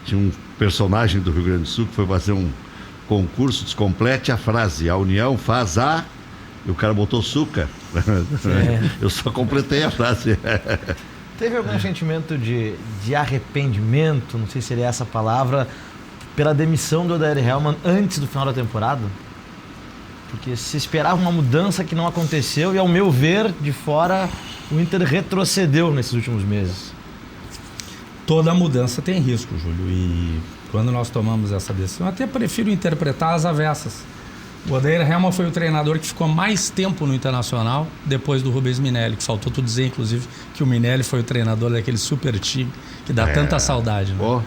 [SPEAKER 1] Tinha um personagem do Rio Grande do Sul que foi fazer um concurso, descomplete a frase: a união faz a... E o cara botou açúcar. Eu só completei a frase.
[SPEAKER 4] Teve algum sentimento de arrependimento, não sei se seria essa palavra, pela demissão do Odair Hellmann antes do final da temporada? Porque se esperava uma mudança que não aconteceu e, ao meu ver, de fora, o Inter retrocedeu nesses últimos meses.
[SPEAKER 2] Toda mudança tem risco, Júlio, e quando nós tomamos essa decisão, até prefiro interpretar as avessas. O Odair Hellmann foi o treinador que ficou mais tempo no Internacional depois do Rubens Minelli, que faltou tu dizer, inclusive, que o Minelli foi o treinador daquele super time que dá tanta saudade, né?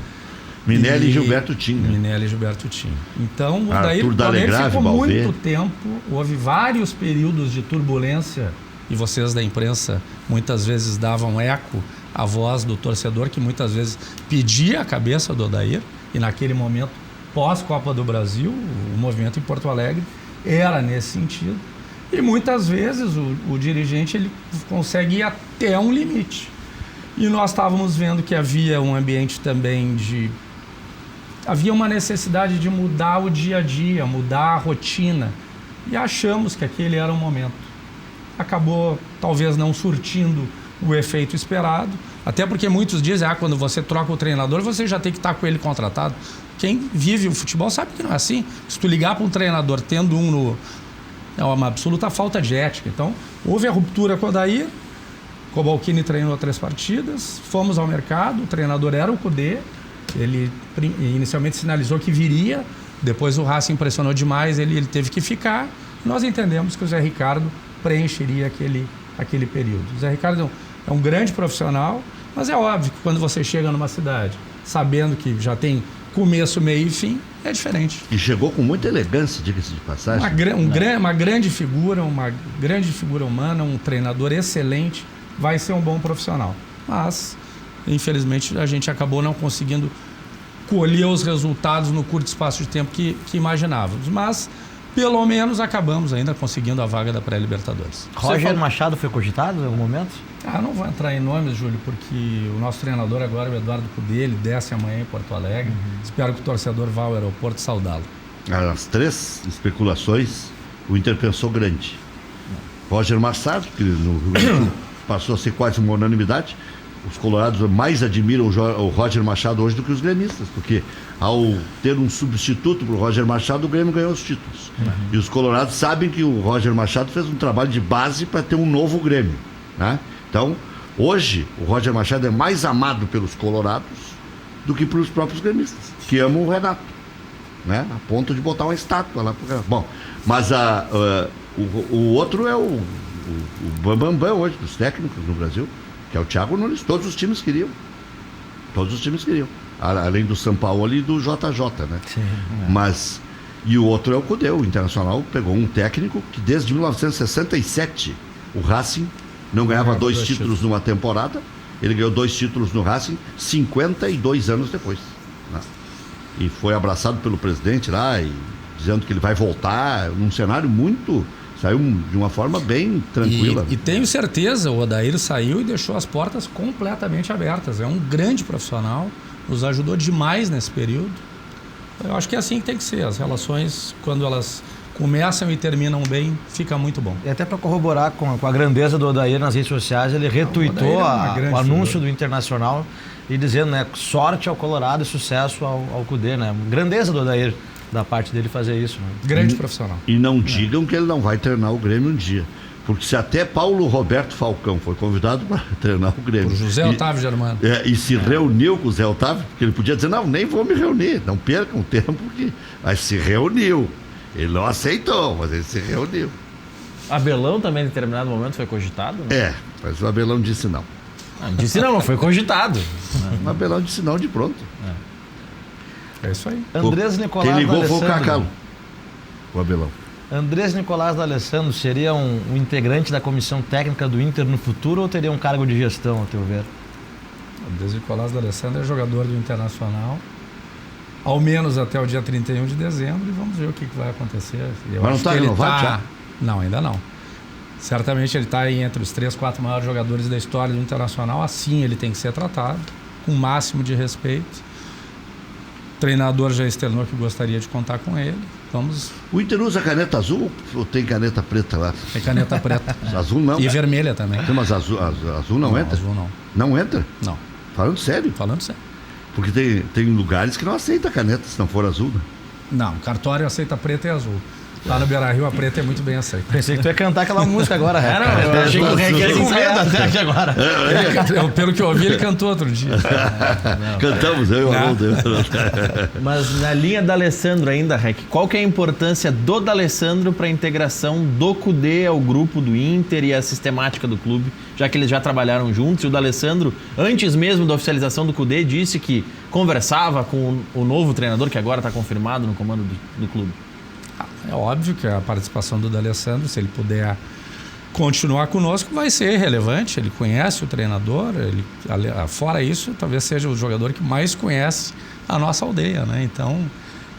[SPEAKER 1] Minelli e Gilberto Tinga.
[SPEAKER 2] Minelli e Gilberto Tinga. Então, o Odair ficou
[SPEAKER 1] Balvê.
[SPEAKER 2] muito tempo, houve vários períodos de turbulência, e vocês da imprensa muitas vezes davam eco à voz do torcedor, que muitas vezes pedia a cabeça do Odair, e naquele momento, pós-Copa do Brasil, o movimento em Porto Alegre era nesse sentido. E muitas vezes o dirigente ele consegue ir até um limite. E nós estávamos vendo que havia um ambiente também havia uma necessidade de mudar o dia a dia, mudar a rotina. E achamos que aquele era o momento. Acabou talvez não surtindo o efeito esperado, até porque muitos dizem, quando você troca o treinador, você já tem que estar com ele contratado. Quem vive o futebol sabe que não é assim. Se tu ligar para um treinador tendo é uma absoluta falta de ética. Então, houve a ruptura com o Odair, Cobalcini treinou 3 partidas, fomos ao mercado, o treinador era o Cudê, Ele inicialmente sinalizou que viria, depois o Racing pressionou demais, ele teve que ficar. Nós entendemos que o Zé Ricardo preencheria aquele período. O Zé Ricardo é um grande profissional, mas é óbvio que quando você chega numa cidade sabendo que já tem começo, meio e fim, é diferente.
[SPEAKER 1] E chegou com muita elegância, diga-se de passagem.
[SPEAKER 2] Uma grande figura humana, um treinador excelente, vai ser um bom profissional. Mas, infelizmente, a gente acabou não conseguindo colher os resultados no curto espaço de tempo que imaginávamos. Mas, pelo menos, acabamos ainda conseguindo a vaga da pré-Libertadores.
[SPEAKER 4] Roger Machado foi cogitado em algum momento?
[SPEAKER 2] Não vou entrar em nomes, Júlio, porque o nosso treinador agora, o Eduardo Cudê, ele desce amanhã em Porto Alegre. Espero que o torcedor vá ao aeroporto saudá-lo.
[SPEAKER 1] As 3 especulações, o Inter pensou grande. Roger Machado, que no Rio Grande do Sul passou a ser quase uma unanimidade. Os colorados mais admiram o Roger Machado hoje do que os gremistas, porque ao ter um substituto para o Roger Machado, o Grêmio ganhou os títulos. E os colorados sabem que o Roger Machado fez um trabalho de base para ter um novo Grêmio, né? Então, hoje, o Roger Machado é mais amado pelos colorados do que pelos próprios gremistas, que amam o Renato, né? A ponto de botar uma estátua lá pro Renato. Bom, mas o outro é o bambambam hoje dos técnicos no Brasil, que é o Thiago Nunes. Todos os times queriam. Além do São Paulo e do JJ, né?
[SPEAKER 4] Sim.
[SPEAKER 1] Mas, e o outro é o Cudê. O Internacional pegou um técnico que desde 1967 o Racing não ganhava 2 títulos numa temporada. Ele ganhou 2 títulos no Racing 52 anos depois, né? E foi abraçado pelo presidente lá, e dizendo que ele vai voltar num cenário muito... Saiu de uma forma bem tranquila.
[SPEAKER 2] E tenho certeza, o Odair saiu e deixou as portas completamente abertas. É um grande profissional, nos ajudou demais nesse período. Eu acho que é assim que tem que ser. As relações, quando elas começam e terminam bem, fica muito bom.
[SPEAKER 4] E até para corroborar com a grandeza do Odair nas redes sociais, ele retuitou o anúncio do Internacional e dizendo, né, sorte ao Colorado e sucesso ao Cudê, né? Grandeza do Odair, da parte dele fazer isso, né?
[SPEAKER 2] Grande profissional.
[SPEAKER 1] E não digam que ele não vai treinar o Grêmio um dia. Porque se até Paulo Roberto Falcão foi convidado para treinar o Grêmio...
[SPEAKER 2] Por José Otávio Germano.
[SPEAKER 1] E se reuniu com o Zé Otávio, porque ele podia dizer, não, nem vou me reunir, não percam tempo, mas se reuniu. Ele não aceitou, mas ele se reuniu.
[SPEAKER 3] Abelão também, em determinado momento, foi cogitado? Né?
[SPEAKER 1] Mas o Abelão disse não.
[SPEAKER 3] Disse não foi cogitado.
[SPEAKER 1] O Abelão disse não de pronto.
[SPEAKER 2] É isso aí.
[SPEAKER 3] Andrés Nicolás
[SPEAKER 1] Quem ligou foi o
[SPEAKER 3] D'Alessandro.
[SPEAKER 1] Cacalo, o Abelão.
[SPEAKER 3] Andrés Nicolás D'Alessandro seria um integrante da comissão técnica do Inter no futuro ou teria um cargo de gestão, a teu ver?
[SPEAKER 2] Andrés Nicolás D'Alessandro é jogador do Internacional, ao menos até o dia 31 de dezembro, e vamos ver o que vai acontecer.
[SPEAKER 1] Mas não está renovado já?
[SPEAKER 2] Não, ainda não. Certamente ele está entre os 3, 4 maiores jogadores da história do Internacional. Assim ele tem que ser tratado, com o máximo de respeito. O treinador já externou que gostaria de contar com ele. Vamos.
[SPEAKER 1] O Inter usa caneta azul ou tem caneta preta lá?
[SPEAKER 2] Tem caneta preta.
[SPEAKER 1] Azul não.
[SPEAKER 2] E vermelha também.
[SPEAKER 1] Mas azul não entra?
[SPEAKER 2] Azul não.
[SPEAKER 1] Não entra?
[SPEAKER 2] Não.
[SPEAKER 1] Falando sério?
[SPEAKER 2] Falando sério.
[SPEAKER 1] Porque tem lugares que não aceita caneta se não for azul, né?
[SPEAKER 2] Não, cartório aceita preta e azul. Lá no Beira-Rio a preta é muito bem aceita.
[SPEAKER 3] Pensei que tu ia cantar aquela música agora.
[SPEAKER 4] Eu achei que o Rec ia com medo até aqui agora.
[SPEAKER 2] Pelo que eu ouvi, ele cantou outro dia.
[SPEAKER 1] Cantamos, eu e o Haroldo.
[SPEAKER 3] Mas na linha da D'Alessandro ainda, Rec, qual que é a importância do D'Alessandro para a integração do Cudê ao grupo do Inter e a sistemática do clube, já que eles já trabalharam juntos? E o D'Alessandro, antes mesmo da oficialização do Cudê, disse que conversava com o novo treinador, que agora está confirmado no comando do clube.
[SPEAKER 2] É óbvio que a participação do D'Alessandro, se ele puder continuar conosco, vai ser relevante. Ele conhece o treinador, fora isso, talvez seja o jogador que mais conhece a nossa aldeia, né? Então,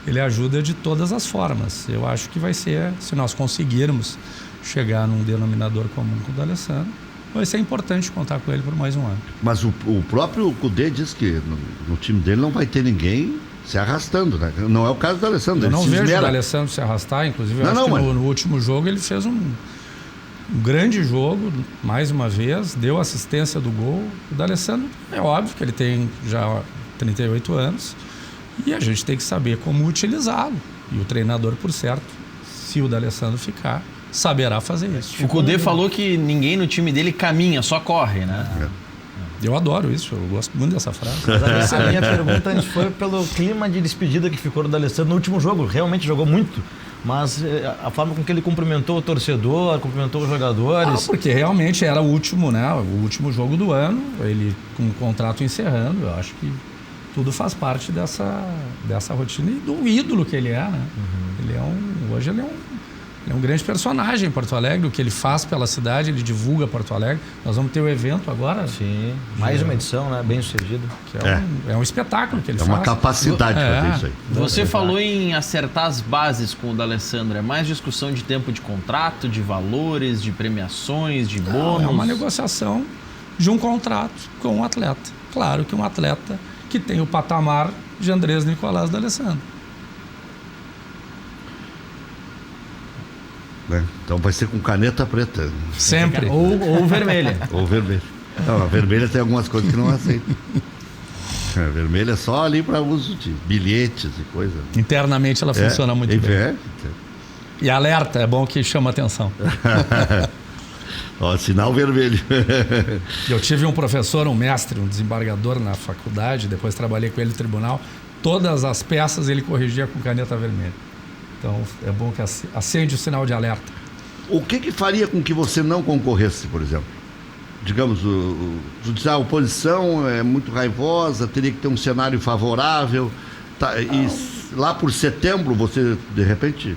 [SPEAKER 2] ele ajuda de todas as formas. Eu acho que vai ser, se nós conseguirmos chegar num denominador comum com o D'Alessandro, vai ser importante contar com ele por mais um ano.
[SPEAKER 1] Mas o próprio Cudê diz que no time dele não vai ter ninguém se arrastando, né? Não é o caso do D'Alessandro.
[SPEAKER 2] Eu não vejo o D'Alessandro se arrastar, inclusive eu acho que no último jogo ele fez um grande jogo, mais uma vez, deu assistência do gol. O D'Alessandro, é óbvio que ele tem já 38 anos e a gente tem que saber como utilizá-lo. E o treinador, por certo, se o D'Alessandro ficar, saberá fazer isso.
[SPEAKER 3] O Cudê falou que ninguém no time dele caminha, só corre, né?
[SPEAKER 2] Eu adoro isso, eu gosto muito dessa frase.
[SPEAKER 4] Mas a minha pergunta antes foi pelo clima de despedida que ficou do D'Alessandro no último jogo. Realmente jogou muito, mas a forma com que ele cumprimentou o torcedor, cumprimentou os jogadores...
[SPEAKER 2] Porque realmente era o último, né? O último jogo do ano, ele com o contrato encerrando, eu acho que tudo faz parte dessa rotina e do ídolo que ele é, né? Hoje ele é um grande personagem em Porto Alegre, o que ele faz pela cidade, ele divulga Porto Alegre. Nós vamos ter o evento agora.
[SPEAKER 4] Sim, mais uma edição, né? Bem sucedido.
[SPEAKER 2] Que é um espetáculo que ele faz.
[SPEAKER 1] É uma capacidade de fazer isso aí.
[SPEAKER 3] Você falou em acertar as bases com o D'Alessandro. É mais discussão de tempo de contrato, de valores, de premiações, de bônus?
[SPEAKER 2] É uma negociação de um contrato com um atleta. Claro que um atleta que tem o patamar de Andrés Nicolás D'Alessandro.
[SPEAKER 1] Né? Então vai ser com caneta preta.
[SPEAKER 2] Sempre.
[SPEAKER 3] Ou vermelha.
[SPEAKER 1] Ou vermelha. Não, a vermelha tem algumas coisas que não aceitam. A vermelha é só ali para uso de bilhetes e coisa.
[SPEAKER 2] Internamente ela funciona muito bem.
[SPEAKER 1] É.
[SPEAKER 2] E alerta, é bom que chama atenção.
[SPEAKER 1] Ó, sinal vermelho.
[SPEAKER 2] Eu tive um professor, um mestre, um desembargador na faculdade, depois trabalhei com ele no tribunal. Todas as peças ele corrigia com caneta vermelha. Então é bom que acende o sinal de alerta.
[SPEAKER 1] O que faria com que você não concorresse, por exemplo? Digamos, a oposição é muito raivosa, teria que ter um cenário favorável. E lá por setembro você, de repente,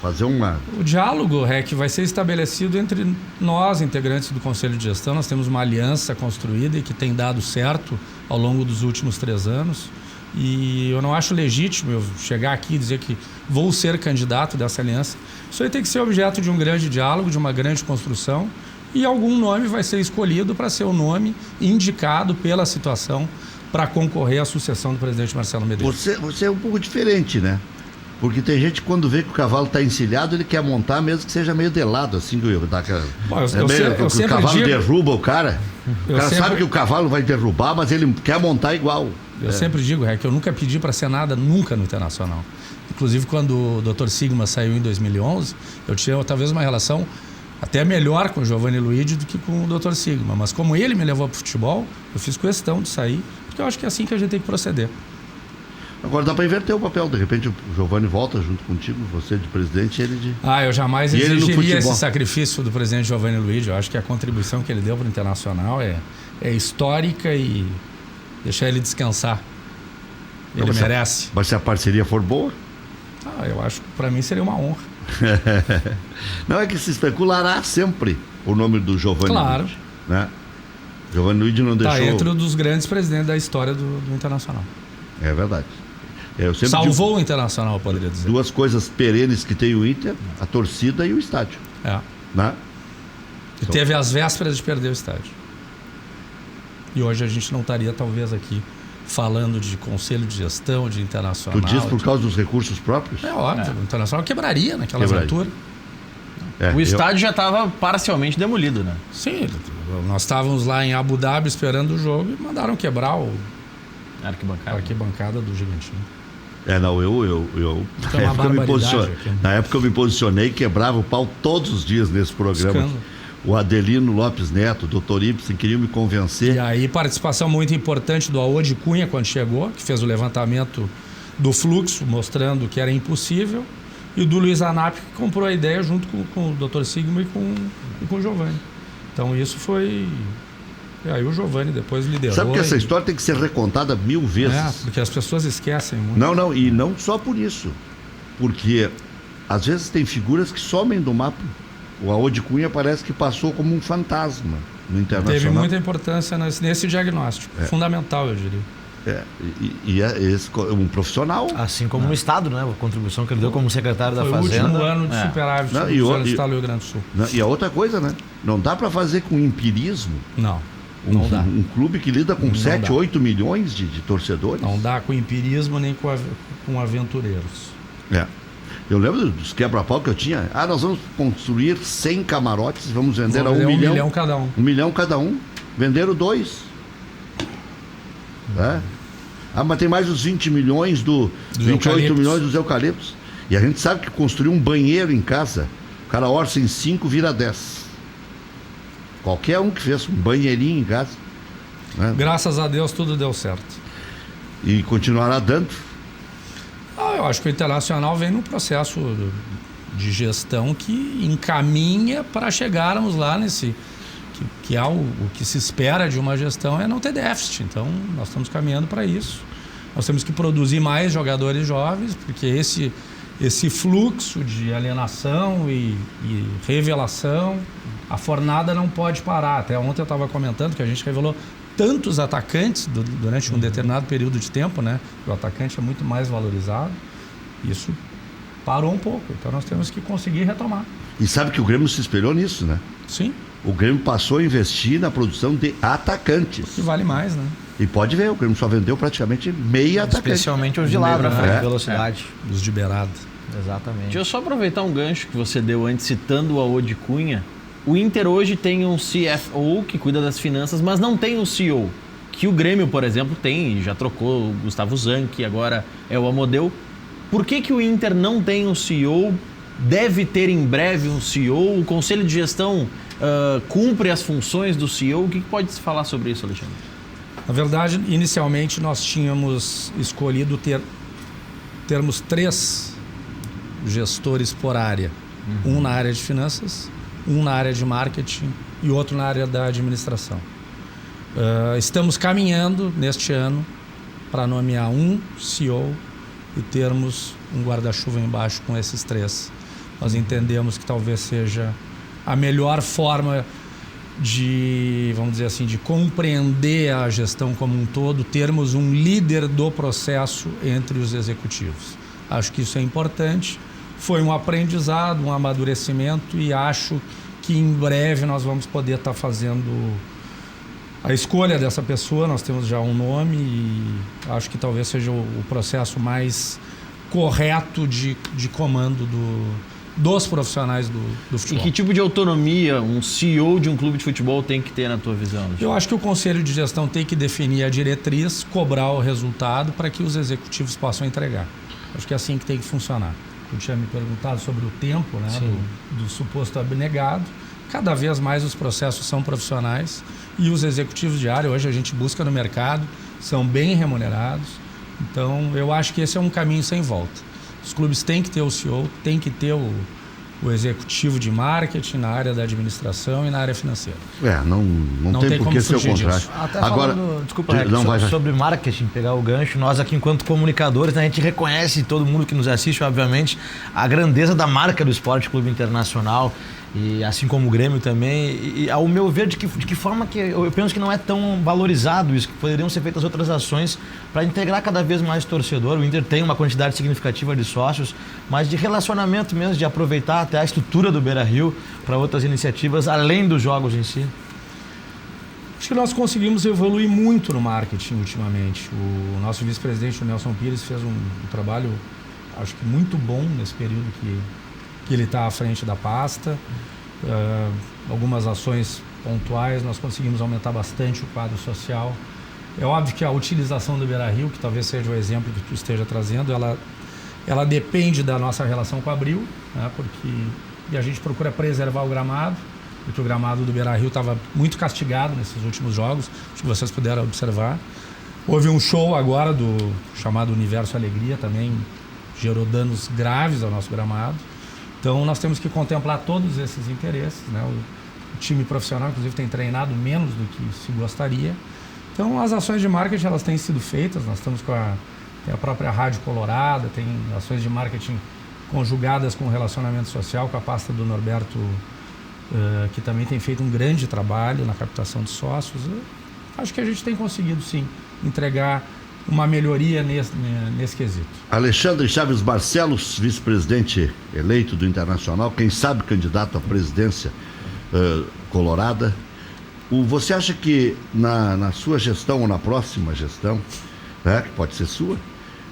[SPEAKER 1] fazer uma...
[SPEAKER 2] O diálogo, REC, vai ser estabelecido entre nós, integrantes do Conselho de Gestão. Nós temos uma aliança construída e que tem dado certo ao longo dos últimos 3 anos. E eu não acho legítimo eu chegar aqui e dizer que vou ser candidato dessa aliança. Isso aí tem que ser objeto de um grande diálogo, de uma grande construção, e algum nome vai ser escolhido para ser o nome indicado pela situação para concorrer à sucessão do presidente Marcelo Medeiros.
[SPEAKER 1] Você é um pouco diferente, né? Porque tem gente que quando vê que o cavalo está encilhado, ele quer montar mesmo que seja meio de lado, assim, o cavalo derruba o cara. O cara sabe que o cavalo vai derrubar, mas ele quer montar igual.
[SPEAKER 2] Eu sempre digo, que eu nunca pedi para ser nada, nunca no Internacional. Inclusive, quando o Dr. Sigma saiu em 2011, eu tinha talvez uma relação até melhor com o Giovanni Luigi do que com o Dr. Sigma. Mas como ele me levou para o futebol, eu fiz questão de sair, porque eu acho que é assim que a gente tem que proceder.
[SPEAKER 1] Agora dá para inverter o papel. De repente o Giovanni volta junto contigo, você de presidente e ele de...
[SPEAKER 2] Eu jamais exigiria esse sacrifício do presidente Giovanni Luigi. Eu acho que a contribuição que ele deu para o Internacional é histórica e deixar ele descansar. Ele merece.
[SPEAKER 1] Mas se a parceria for boa?
[SPEAKER 2] Eu acho que para mim seria uma honra.
[SPEAKER 1] Não, é que se especulará sempre o nome do Giovanni Luigi. Né? Giovanni Luigi não deixou...
[SPEAKER 2] Está entre um dos grandes presidentes da história do Internacional.
[SPEAKER 1] É verdade.
[SPEAKER 2] Salvou o Internacional, eu poderia dizer. 2
[SPEAKER 1] coisas perenes que tem o Inter, a torcida e o estádio. Né?
[SPEAKER 2] E teve as vésperas de perder o estádio. E hoje a gente não estaria talvez aqui falando de conselho de gestão, de Internacional.
[SPEAKER 1] Tu diz por causa dos recursos próprios?
[SPEAKER 2] É óbvio, o Internacional quebraria naquelas alturas.
[SPEAKER 3] O estádio já estava parcialmente demolido, né?
[SPEAKER 2] Sim, nós estávamos lá em Abu Dhabi esperando o jogo e mandaram quebrar a arquibancada do Gigantinho.
[SPEAKER 1] Na época eu me posicionei e quebrava o pau todos os dias nesse programa. O Adelino Lopes Neto, o Dr. Ibsen queriam me convencer.
[SPEAKER 2] E aí participação muito importante do Aode Cunha quando chegou, que fez o levantamento do fluxo, mostrando que era impossível, e do Luiz Anap, que comprou a ideia junto com o Dr. Sigma e com o Giovanni. Então isso foi... E aí o Giovanni depois liderou.
[SPEAKER 1] Sabe que essa história tem que ser recontada 1000 vezes.
[SPEAKER 2] Porque as pessoas esquecem muito.
[SPEAKER 1] Não, e não só por isso. Porque às vezes tem figuras que somem do mapa. O Aode Cunha parece que passou como um fantasma no Internacional.
[SPEAKER 2] Teve muita importância nesse diagnóstico. Fundamental, eu diria.
[SPEAKER 1] Um profissional.
[SPEAKER 4] Assim como no Estado, né? A contribuição que ele deu como secretário da Fazenda.
[SPEAKER 2] Foi o último ano de superávit do Estado do Rio Grande do Sul.
[SPEAKER 1] E a outra coisa, né? Não dá para fazer com empirismo.
[SPEAKER 2] Não.
[SPEAKER 1] Não dá. Um clube que lida com 7, 8 milhões de torcedores.
[SPEAKER 2] Não dá com empirismo nem com aventureiros.
[SPEAKER 1] Eu lembro dos quebra-pau que eu tinha. Nós vamos construir 100 camarotes, vamos vender a 1 milhão.
[SPEAKER 2] 1 milhão cada um.
[SPEAKER 1] 1 milhão cada um. Venderam 2. Mas tem mais os 20 milhões 28 milhões dos eucaliptos. E a gente sabe que construir um banheiro em casa, o cara orça em 5, vira 10. Qualquer um que fez um banheirinho em casa. né?
[SPEAKER 2] Graças a Deus tudo deu certo.
[SPEAKER 1] E continuará dando.
[SPEAKER 2] Eu acho que o Internacional vem num processo de gestão que encaminha para chegarmos lá nesse... que é o que se espera de uma gestão é não ter déficit. Então, nós estamos caminhando para isso. Nós temos que produzir mais jogadores jovens, porque esse fluxo de alienação e revelação, a fornada não pode parar. Até ontem eu estava comentando que a gente revelou tantos atacantes durante um determinado período de tempo, né? O atacante é muito mais valorizado. Isso parou um pouco. Então nós temos que conseguir retomar.
[SPEAKER 1] E sabe que o Grêmio se espelhou nisso, né?
[SPEAKER 2] Sim.
[SPEAKER 1] O Grêmio passou a investir na produção de atacantes.
[SPEAKER 2] Que vale mais, né?
[SPEAKER 1] E pode ver, o Grêmio só vendeu praticamente meia atacante.
[SPEAKER 4] Especialmente os de lado, na frente,
[SPEAKER 1] É.
[SPEAKER 4] velocidade.
[SPEAKER 2] Os de beirada.
[SPEAKER 4] Exatamente.
[SPEAKER 3] Deixa eu só aproveitar um gancho que você deu antes, citando o Aô de Cunha. O Inter hoje tem um CFO que cuida das finanças, mas não tem um CEO. Que o Grêmio, por exemplo, tem, já trocou o Gustavo Zanchi, agora é o Amodeu. Por que o Inter não tem um CEO? Deve ter em breve um CEO? O Conselho de Gestão cumpre as funções do CEO? O que pode se falar sobre isso, Alexandre?
[SPEAKER 2] Na verdade, inicialmente nós tínhamos escolhido termos 3 gestores por área. Um na área de finanças, um na área de marketing e outro na área da administração. Estamos caminhando neste ano para nomear um CEO e termos um guarda-chuva embaixo com esses 3. Nós entendemos que talvez seja a melhor forma de, vamos dizer assim, de compreender a gestão como um todo, termos um líder do processo entre os executivos. Acho que isso é importante. Foi um aprendizado, um amadurecimento e acho que em breve nós vamos poder estar fazendo a escolha dessa pessoa. Nós temos já um nome e acho que talvez seja o processo mais correto de comando dos profissionais do futebol.
[SPEAKER 3] E que tipo de autonomia um CEO de um clube de futebol tem que ter na tua visão?
[SPEAKER 2] Eu acho que o Conselho de Gestão tem que definir a diretriz, cobrar o resultado para que os executivos possam entregar. Acho que é assim que tem que funcionar. Eu tinha me perguntado sobre o tempo, né, do suposto abnegado. Cada vez mais os processos são profissionais e os executivos de área, hoje a gente busca no mercado, são bem remunerados. Então, eu acho que esse é um caminho sem volta. Os clubes têm que ter o CEO, têm que ter o executivo de marketing na área da administração e na área financeira.
[SPEAKER 1] Não tem por que ser o contrário.
[SPEAKER 4] Até
[SPEAKER 1] Agora,
[SPEAKER 4] falando, desculpa, Rex, sobre marketing, pegar o gancho, nós aqui enquanto comunicadores, né, a gente reconhece, todo mundo que nos assiste, obviamente, a grandeza da marca do Esporte Clube Internacional, e assim como o Grêmio também, e ao meu ver, de que forma que eu penso que não é tão valorizado isso, que poderiam ser feitas outras ações para integrar cada vez mais torcedor. O Inter tem uma quantidade significativa de sócios, mas de relacionamento mesmo, de aproveitar até a estrutura do Beira-Rio para outras iniciativas, além dos jogos em si.
[SPEAKER 2] Acho que nós conseguimos evoluir muito no marketing ultimamente. O nosso vice-presidente, o Nelson Pires, fez um trabalho, acho que muito bom nesse período que ele está à frente da pasta. Algumas ações pontuais, nós conseguimos aumentar bastante o quadro social. É óbvio que a utilização do Beira-Rio, que talvez seja o exemplo que tu esteja trazendo, ela depende da nossa relação com a Abril, né, e a gente procura preservar o gramado, porque o gramado do Beira-Rio estava muito castigado nesses últimos jogos, acho que vocês puderam observar. Houve um show agora do chamado Universo Alegria, também gerou danos graves ao nosso gramado. Então, nós temos que contemplar todos esses interesses, né? O time profissional, inclusive, tem treinado menos do que se gostaria. Então, as ações de marketing, elas têm sido feitas. Nós estamos com a própria Rádio Colorada, tem ações de marketing conjugadas com o relacionamento social, com a pasta do Norberto, que também tem feito um grande trabalho na captação de sócios. Acho que a gente tem conseguido, sim, entregar uma melhoria nesse quesito.
[SPEAKER 1] Alexandre Chaves Barcelos, vice-presidente eleito do Internacional, quem sabe candidato à presidência colorada. Você acha que na sua gestão ou na próxima gestão, né, que pode ser sua,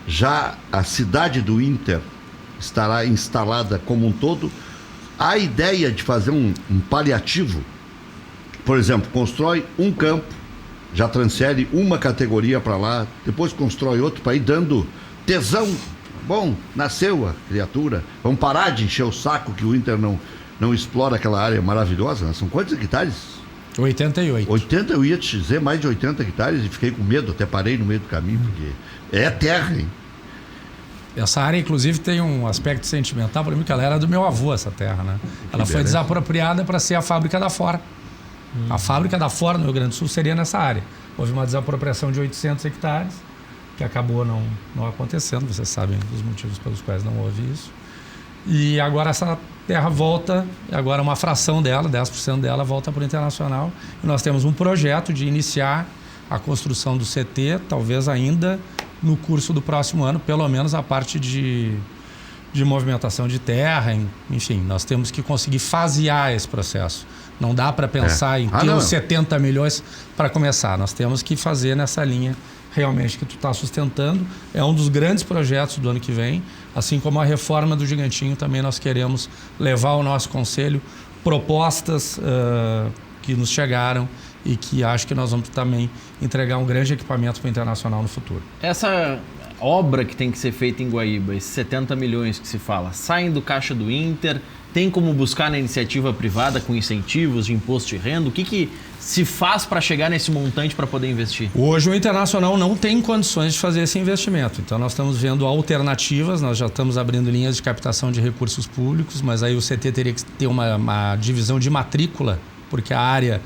[SPEAKER 1] já a cidade do Inter estará instalada como um todo? Há a ideia de fazer um paliativo? Por exemplo, constrói um campo, já transfere uma categoria para lá, depois constrói outro para ir dando tesão. Bom, nasceu a criatura, vamos parar de encher o saco que o Inter não explora aquela área maravilhosa, né? São quantos hectares?
[SPEAKER 2] 88.
[SPEAKER 1] 80, eu ia te dizer mais de 80 hectares e fiquei com medo, até parei no meio do caminho, porque é terra, hein?
[SPEAKER 2] Essa área, inclusive, tem um aspecto sentimental para mim, que ela era do meu avô, essa terra, né? Ela foi desapropriada para ser a fábrica da Fora. A fábrica da Fora, no Rio Grande do Sul, seria nessa área. Houve uma desapropriação de 800 hectares, que acabou não acontecendo. Vocês sabem os motivos pelos quais não houve isso. E agora essa terra volta, agora uma fração dela, 10% dela, volta para o Internacional. E nós temos um projeto de iniciar a construção do CT, talvez ainda no curso do próximo ano, pelo menos a parte de movimentação de terra, enfim, nós temos que conseguir fasear esse processo. Não dá para pensar em ter os 70 milhões para começar, nós temos que fazer nessa linha realmente que tu está sustentando. É um dos grandes projetos do ano que vem, assim como a reforma do Gigantinho, também nós queremos levar ao nosso conselho propostas que nos chegaram e que acho que nós vamos também entregar um grande equipamento para o Internacional no futuro.
[SPEAKER 3] Essa obra que tem que ser feita em Guaíba, esses 70 milhões que se fala, saem do caixa do Inter, tem como buscar na iniciativa privada com incentivos de imposto de renda? O que se faz para chegar nesse montante para poder investir?
[SPEAKER 2] Hoje o Internacional não tem condições de fazer esse investimento, então nós estamos vendo alternativas, nós já estamos abrindo linhas de captação de recursos públicos, mas aí o CT teria que ter uma divisão de matrícula, porque a área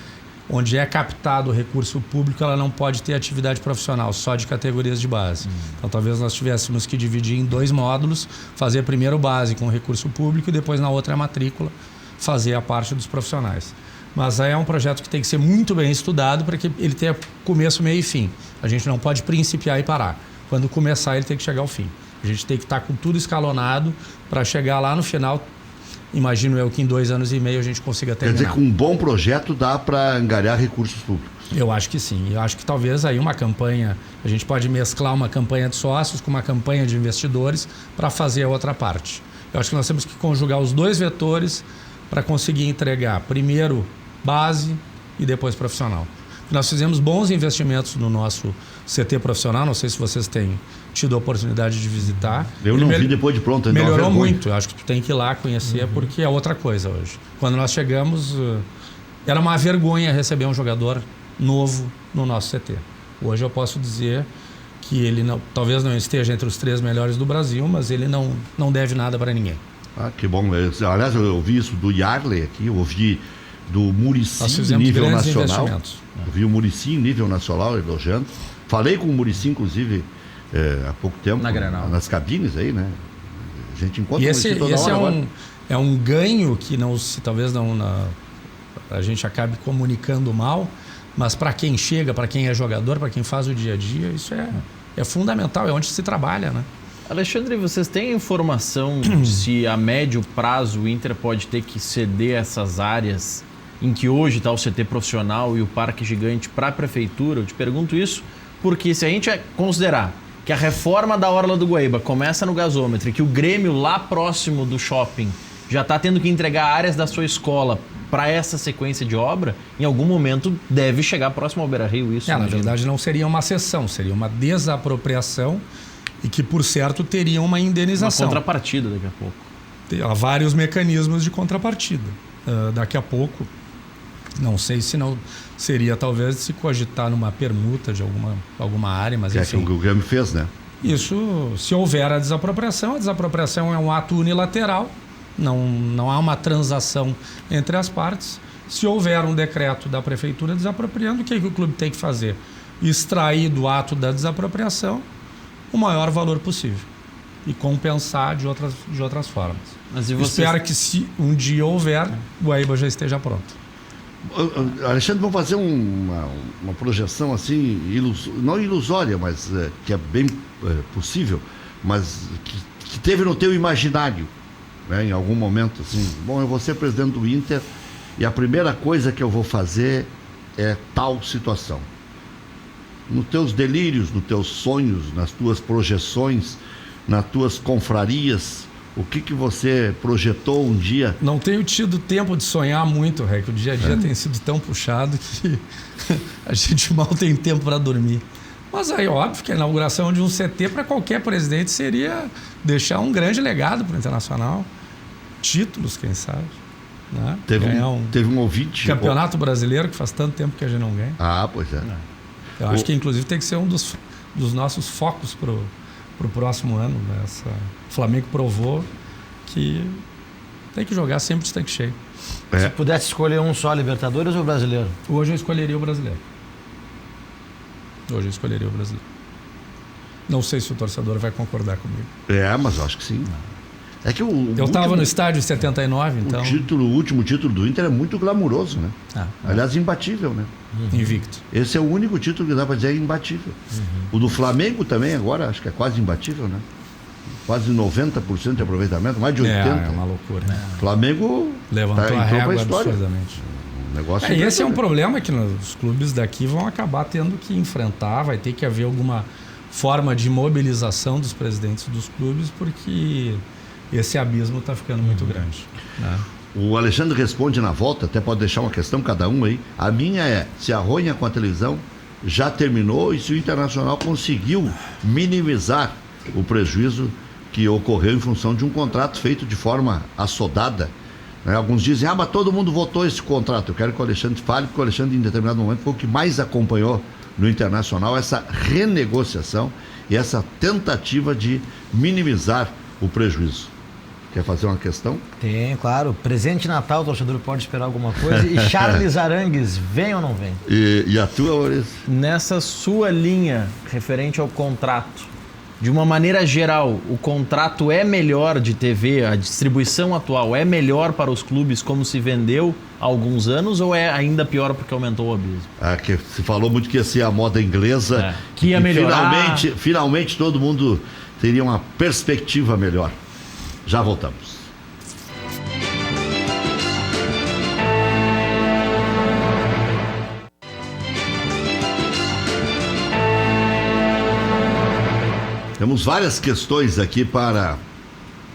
[SPEAKER 2] onde é captado o recurso público, ela não pode ter atividade profissional, só de categorias de base. Então, talvez nós tivéssemos que dividir em 2 módulos, fazer primeiro base com recurso público e depois na outra matrícula fazer a parte dos profissionais. Mas aí é um projeto que tem que ser muito bem estudado para que ele tenha começo, meio e fim. A gente não pode principiar e parar. Quando começar, ele tem que chegar ao fim. A gente tem que estar com tudo escalonado para chegar lá no final. Imagino eu que em 2 anos e meio a gente consiga terminar.
[SPEAKER 1] Quer dizer que um bom projeto dá para angariar recursos públicos?
[SPEAKER 2] Eu acho que sim. Eu acho que talvez aí uma campanha, a gente pode mesclar uma campanha de sócios com uma campanha de investidores para fazer a outra parte. Eu acho que nós temos que conjugar os 2 vetores para conseguir entregar primeiro base e depois profissional. Nós fizemos bons investimentos no nosso CT profissional, não sei se vocês têm tido a oportunidade de visitar.
[SPEAKER 1] Eu não vi depois de pronto. Ainda
[SPEAKER 2] melhorou muito, eu acho que tu tem que ir lá conhecer, porque é outra coisa hoje. Quando nós chegamos, era uma vergonha receber um jogador novo no nosso CT. Hoje eu posso dizer que ele talvez não esteja entre os 3 melhores do Brasil, mas ele não deve nada para ninguém.
[SPEAKER 1] Ah, que bom. Aliás, eu ouvi isso do Yarley aqui, eu ouvi do Muricy em nível nacional. Eu vi o Muricy em nível nacional elogiando. Falei com o Muricy, inclusive, há pouco tempo, nas cabines aí, né? A gente encontra
[SPEAKER 2] o Muricy toda hora. É um ganho que talvez a gente acabe comunicando mal, mas para quem chega, para quem é jogador, para quem faz o dia a dia, isso é fundamental, é onde se trabalha, né?
[SPEAKER 3] Alexandre, vocês têm informação de se a médio prazo o Inter pode ter que ceder essas áreas em que hoje está o CT profissional e o Parque Gigante para a Prefeitura? Eu te pergunto isso porque se a gente considerar que a reforma da Orla do Guaíba começa no gasômetro e que o Grêmio lá próximo do shopping já está tendo que entregar áreas da sua escola para essa sequência de obra, em algum momento deve chegar próximo ao Beira-Rio isso.
[SPEAKER 2] Na verdade não seria uma cessão, seria uma desapropriação e que, por certo, teria uma indenização.
[SPEAKER 3] Uma contrapartida daqui a pouco.
[SPEAKER 2] Há vários mecanismos de contrapartida. Daqui a pouco, não sei se não seria talvez se cogitar numa permuta de alguma área, mas enfim.
[SPEAKER 1] É o que o Grêmio fez, né?
[SPEAKER 2] Isso, se houver a desapropriação é um ato unilateral, não há uma transação entre as partes. Se houver um decreto da Prefeitura desapropriando, o que o clube tem que fazer? Extrair do ato da desapropriação o maior valor possível e compensar de outras formas. Mas e vocês... Espero que, se um dia houver, o Guaíba já esteja pronto.
[SPEAKER 1] Alexandre, vamos fazer uma projeção assim, não ilusória, mas que é bem possível, mas que teve no teu imaginário, né, em algum momento, assim, bom, eu vou ser presidente do Inter e a primeira coisa que eu vou fazer é tal situação. Nos teus delírios, nos teus sonhos, nas tuas projeções, nas tuas confrarias, o que você projetou um dia?
[SPEAKER 2] Não tenho tido tempo de sonhar muito, Rec. O dia a dia tem sido tão puxado que a gente mal tem tempo para dormir. Mas aí, óbvio que a inauguração de um CT para qualquer presidente seria deixar um grande legado para o Internacional. Títulos, quem sabe. Né?
[SPEAKER 1] Teve um ouvinte...
[SPEAKER 2] Campeonato Brasileiro, que faz tanto tempo que a gente não ganha.
[SPEAKER 1] Ah, pois é.
[SPEAKER 2] Eu acho que, inclusive, tem que ser um dos nossos focos para o próximo ano. Né? O Flamengo provou que tem que jogar sempre de tanque cheio.
[SPEAKER 4] Se pudesse escolher um só, Libertadores ou Brasileiro?
[SPEAKER 2] Hoje eu escolheria o Brasileiro. Não sei se o torcedor vai concordar comigo.
[SPEAKER 1] Mas eu acho que sim. É que
[SPEAKER 2] eu estava no estádio em 79, então...
[SPEAKER 1] O último título do Inter é muito glamuroso, né? Aliás, imbatível, né?
[SPEAKER 2] Invicto.
[SPEAKER 1] Esse é o único título que dá para dizer imbatível. O do Flamengo também agora, acho que é quase imbatível, né? Quase 90% de aproveitamento, mais de 80%.
[SPEAKER 2] É uma loucura.
[SPEAKER 1] O Flamengo
[SPEAKER 2] levantou a régua
[SPEAKER 1] história.
[SPEAKER 2] absurdamente.
[SPEAKER 1] Negócio
[SPEAKER 2] e esse é um problema que os clubes daqui vão acabar tendo que enfrentar, vai ter que haver alguma forma de mobilização dos presidentes dos clubes, porque esse abismo está ficando muito grande. Né?
[SPEAKER 1] O Alexandre responde na volta, até pode deixar uma questão cada um aí. A minha é, se a ronha com a televisão já terminou e se o Internacional conseguiu minimizar o prejuízo que ocorreu em função de um contrato feito de forma assodada. Alguns dizem, mas todo mundo votou esse contrato. Eu quero que o Alexandre fale, porque o Alexandre, em determinado momento, foi o que mais acompanhou no Internacional essa renegociação e essa tentativa de minimizar o prejuízo. Quer fazer uma questão?
[SPEAKER 4] Tem, claro. Presente de Natal, o torcedor pode esperar alguma coisa. E Charles Arangues, vem ou não vem?
[SPEAKER 1] E a tua, Maurício?
[SPEAKER 3] Nessa sua linha referente ao contrato, de uma maneira geral, o contrato é melhor de TV, a distribuição atual é melhor para os clubes como se vendeu há alguns anos, ou é ainda pior porque aumentou o abismo?
[SPEAKER 1] Que se falou muito que ia ser a moda inglesa,
[SPEAKER 3] que ia melhorar.
[SPEAKER 1] Finalmente todo mundo teria uma perspectiva melhor. Já voltamos. Temos várias questões aqui para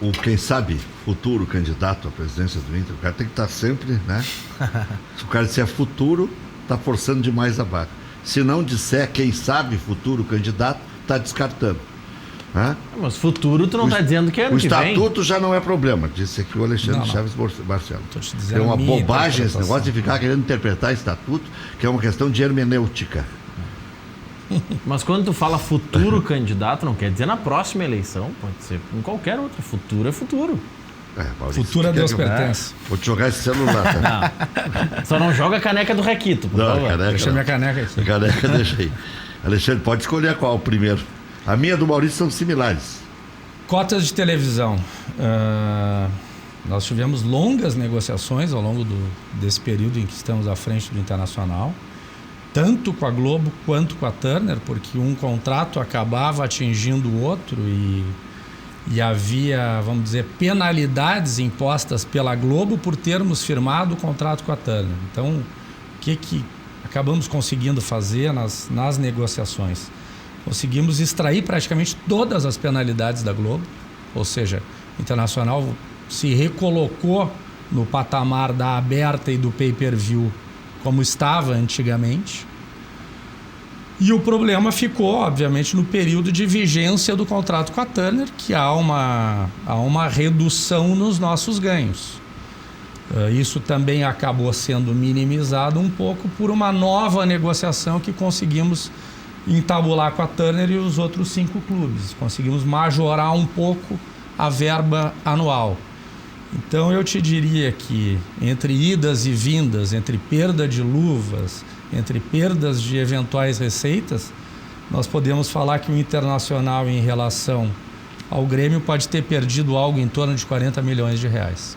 [SPEAKER 1] o, quem sabe, futuro candidato à presidência do Inter. O cara tem que estar sempre, né? Se o cara disser futuro, está forçando demais a barra. Se não disser, quem sabe, futuro candidato, está descartando.
[SPEAKER 3] Mas futuro tu não está dizendo que é ano que vem.
[SPEAKER 1] O estatuto já não é problema, disse aqui o Alexandre Chaves Barcelos. É uma bobagem esse negócio de ficar querendo interpretar estatuto, que é uma questão de hermenêutica.
[SPEAKER 3] Mas quando tu fala futuro candidato, não quer dizer na próxima eleição, pode ser em qualquer outra. Futuro é futuro.
[SPEAKER 1] Maurício,
[SPEAKER 2] futuro a Deus pertence.
[SPEAKER 1] Vou te jogar esse celular, tá?
[SPEAKER 3] Não. Só não joga a caneca do Requito, por favor.
[SPEAKER 2] Deixa minha caneca aqui.
[SPEAKER 1] A caneca deixa aí. Alexandre, pode escolher qual primeiro. A minha e do Maurício são similares.
[SPEAKER 2] Cotas de televisão. Nós tivemos longas negociações ao longo desse período em que estamos à frente do Internacional, tanto com a Globo quanto com a Turner, porque um contrato acabava atingindo o outro e havia, vamos dizer, penalidades impostas pela Globo por termos firmado o contrato com a Turner. Então, o que acabamos conseguindo fazer nas negociações? Conseguimos extrair praticamente todas as penalidades da Globo, ou seja, o Internacional se recolocou no patamar da aberta e do pay-per-view como estava antigamente. E o problema ficou, obviamente, no período de vigência do contrato com a Turner, que há uma redução nos nossos ganhos. Isso também acabou sendo minimizado um pouco por uma nova negociação que conseguimos entabular com a Turner e os outros 5 clubes. Conseguimos majorar um pouco a verba anual. Então eu te diria que entre idas e vindas, entre perda de luvas, entre perdas de eventuais receitas, nós podemos falar que o Internacional em relação ao Grêmio pode ter perdido algo em torno de 40 milhões de reais.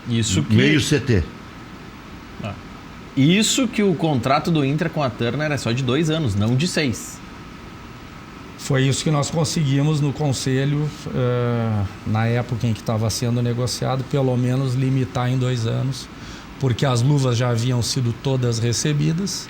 [SPEAKER 3] Isso que...
[SPEAKER 1] Meio CT.
[SPEAKER 3] Isso que o contrato do Inter com a Turner é só de 2 anos, não de 6.
[SPEAKER 2] Foi isso que nós conseguimos no Conselho, na época em que estava sendo negociado, pelo menos limitar em 2 anos, porque as luvas já haviam sido todas recebidas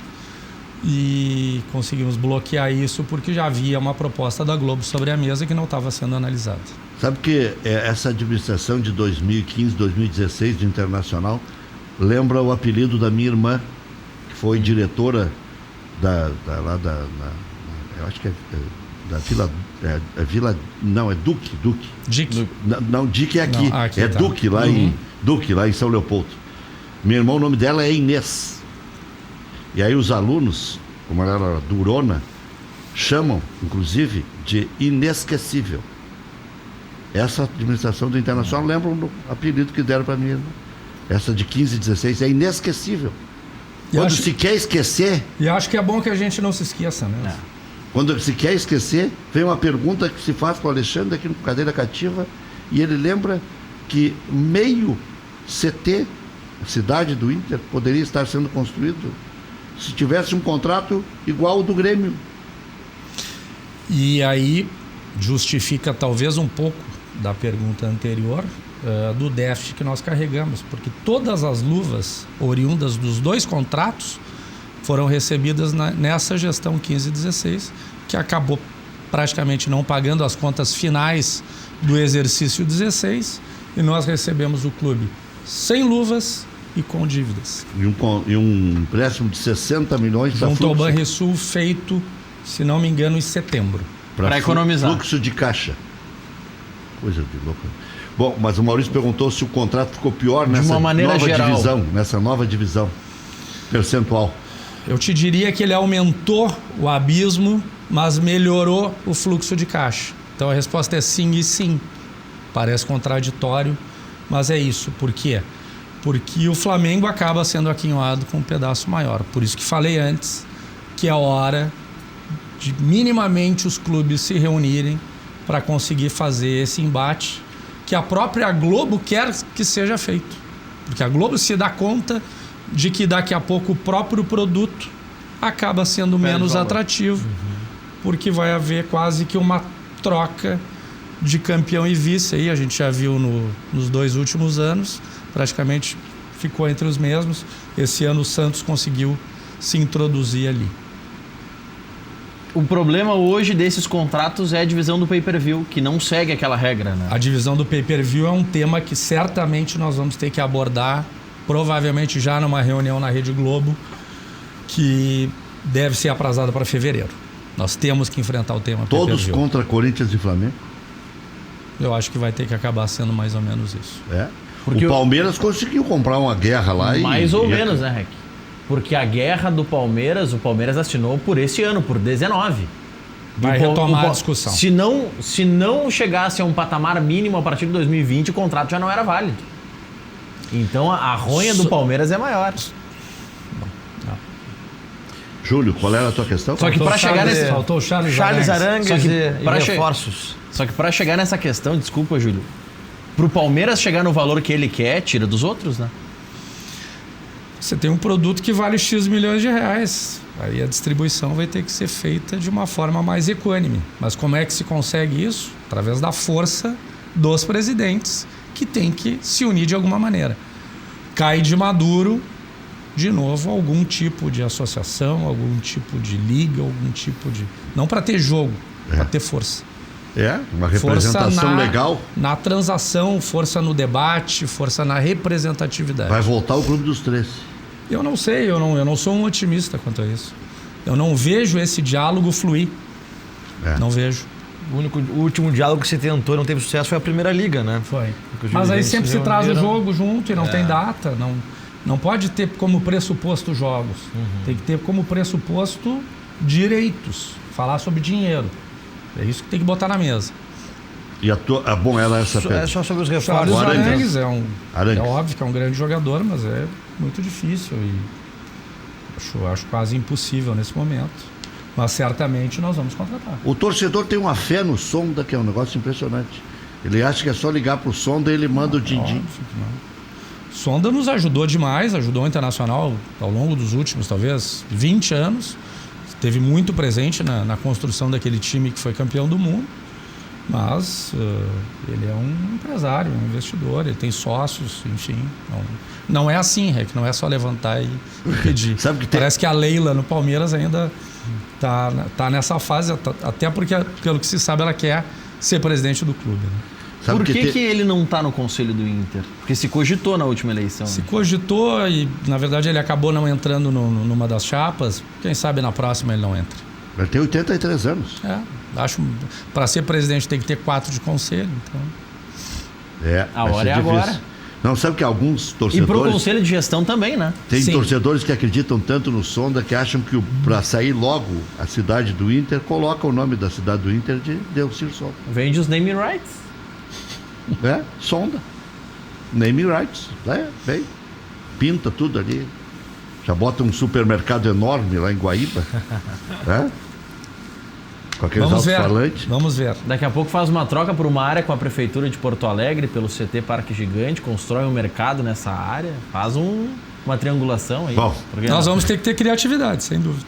[SPEAKER 2] e conseguimos bloquear isso porque já havia uma proposta da Globo sobre a mesa que não estava sendo analisada.
[SPEAKER 1] Sabe que essa administração de 2015, 2016 do Internacional lembra o apelido da minha irmã, que foi diretora eu acho que é Não, é Duque.
[SPEAKER 2] Dick.
[SPEAKER 1] Não, Dique é aqui.
[SPEAKER 2] Não, aqui
[SPEAKER 1] é
[SPEAKER 2] tá.
[SPEAKER 1] Duque, lá em São Leopoldo. Meu irmão, o nome dela é Inês. E aí os alunos, como ela era durona, chamam, inclusive, de inesquecível. Essa administração do Internacional, lembram do apelido que deram para mim, né? Essa de 15 e 16 é inesquecível. Quando se quer esquecer...
[SPEAKER 2] E acho que é bom que a gente não se esqueça mesmo.
[SPEAKER 1] Quando se quer esquecer, vem uma pergunta que se faz para o Alexandre aqui no Cadeira Cativa, e ele lembra que meio CT, a cidade do Inter, poderia estar sendo construído se tivesse um contrato igual ao do Grêmio.
[SPEAKER 2] E aí justifica talvez um pouco da pergunta anterior do déficit que nós carregamos, porque todas as luvas oriundas dos 2 contratos foram recebidas nessa gestão 15 e 16, que acabou praticamente não pagando as contas finais do exercício 16, e nós recebemos o clube sem luvas e com dívidas.
[SPEAKER 1] E um empréstimo de 60 milhões para
[SPEAKER 2] junto ao Banrisul, feito, se não me engano, em setembro.
[SPEAKER 3] Para economizar.
[SPEAKER 1] Fluxo de caixa. Coisa de louco. Bom, mas o Maurício perguntou se o contrato ficou pior nessa nova divisão percentual.
[SPEAKER 2] Eu te diria que ele aumentou o abismo, mas melhorou o fluxo de caixa. Então a resposta é sim e sim. Parece contraditório, mas é isso. Por quê? Porque o Flamengo acaba sendo aquinhoado com um pedaço maior. Por isso que falei antes que é hora de minimamente os clubes se reunirem para conseguir fazer esse embate que a própria Globo quer que seja feito. Porque a Globo se dá conta de que daqui a pouco o próprio produto acaba sendo menos atrativo, porque vai haver quase que uma troca de campeão e vice. Aí a gente já viu nos 2 últimos anos, praticamente ficou entre os mesmos. Esse ano o Santos conseguiu se introduzir ali.
[SPEAKER 3] O problema hoje desses contratos é a divisão do pay-per-view, que não segue aquela regra, né?
[SPEAKER 2] A divisão do pay-per-view é um tema que certamente nós vamos ter que abordar, provavelmente já numa reunião na Rede Globo, que deve ser aprazada para fevereiro. Nós temos que enfrentar o tema
[SPEAKER 1] Todos
[SPEAKER 2] pay-per-view.
[SPEAKER 1] contra Corinthians e Flamengo?
[SPEAKER 2] Eu acho que vai ter que acabar sendo mais ou menos isso.
[SPEAKER 1] Porque o Palmeiras conseguiu comprar uma guerra lá
[SPEAKER 3] mais ou menos, né, Rec? Porque a guerra do Palmeiras, o Palmeiras assinou por esse ano, por 19.
[SPEAKER 2] Vai retomar a discussão.
[SPEAKER 3] Se não chegasse a um patamar mínimo a partir de 2020, o contrato já não era válido. Então a ronha do Palmeiras é maior.
[SPEAKER 1] Júlio, qual era a tua questão?
[SPEAKER 3] Só que para chegar nesse...
[SPEAKER 2] Faltou o Charles
[SPEAKER 3] Arangues
[SPEAKER 4] e reforços.
[SPEAKER 3] Só que para chegar nessa questão, desculpa, Júlio, pro Palmeiras chegar no valor que ele quer, tira dos outros, né?
[SPEAKER 2] Você tem um produto que vale X milhões de reais. Aí a distribuição vai ter que ser feita de uma forma mais equânime. Mas como é que se consegue isso? Através da força dos presidentes, que tem que se unir de alguma maneira. Cai de maduro, de novo, algum tipo de associação, algum tipo de liga, algum tipo de... Não para ter jogo, para ter força.
[SPEAKER 1] Uma representação legal.
[SPEAKER 2] Na transação, força no debate, força na representatividade.
[SPEAKER 1] Vai voltar o Clube dos 13.
[SPEAKER 2] Eu não sei, eu não sou um otimista quanto a isso. Eu não vejo esse diálogo fluir. Não vejo.
[SPEAKER 4] O último diálogo que você tentou e não teve sucesso foi a Primeira Liga, né?
[SPEAKER 2] Foi. Mas aí sempre se traz o jogo junto e não tem data. Não pode ter como pressuposto jogos. Tem que ter como pressuposto direitos. Falar sobre dinheiro. É isso que tem que botar na mesa.
[SPEAKER 1] E bom, ela essa
[SPEAKER 4] É só sobre os reforços.
[SPEAKER 2] O Arangues é óbvio que é um grande jogador, mas é muito difícil e acho quase impossível nesse momento. Mas certamente nós vamos contratar.
[SPEAKER 1] O torcedor tem uma fé no Sonda, que é um negócio impressionante. Ele acha que é só ligar pro Sonda e ele manda o din-din.
[SPEAKER 2] Sonda nos ajudou demais, ajudou o Internacional ao longo dos últimos, talvez, 20 anos. Esteve muito presente na construção daquele time que foi campeão do mundo. Mas ele é um empresário, um investidor, ele tem sócios, enfim. Não é assim, Rec, não é só levantar e pedir. Parece que a Leila no Palmeiras ainda tá nessa fase, até porque, pelo que se sabe, ela quer ser presidente do clube. Né?
[SPEAKER 3] Por que ele não está no conselho do Inter? Porque se cogitou na última eleição.
[SPEAKER 2] Se cogitou e, na verdade, ele acabou não entrando numa das chapas. Quem sabe na próxima ele não entra.
[SPEAKER 1] Ele tem 83 anos.
[SPEAKER 2] Acho para ser presidente tem que ter 4 de conselho. Então.
[SPEAKER 3] A
[SPEAKER 1] vai
[SPEAKER 3] hora
[SPEAKER 1] ser
[SPEAKER 3] é
[SPEAKER 1] difícil.
[SPEAKER 3] agora.
[SPEAKER 1] Não, sabe que alguns
[SPEAKER 3] E
[SPEAKER 1] torcedores...
[SPEAKER 3] pro conselho de gestão também, né?
[SPEAKER 1] Tem
[SPEAKER 2] Sim.
[SPEAKER 1] torcedores que acreditam tanto no Sonda que acham que para sair logo a cidade do Inter, coloca o nome da cidade do Inter de Delcir Sonda.
[SPEAKER 3] Vende os name rights.
[SPEAKER 1] Sonda. Name rights. Vem. Pinta tudo ali. Já bota um supermercado enorme lá em Guaíba. Com aqueles alto-falantes.
[SPEAKER 2] Vamos ver.
[SPEAKER 3] Daqui a pouco faz uma troca por uma área com a Prefeitura de Porto Alegre, pelo CT Parque Gigante, constrói um mercado nessa área, faz uma triangulação aí.
[SPEAKER 1] Bom,
[SPEAKER 2] Nós vamos ter que ter criatividade, sem dúvida.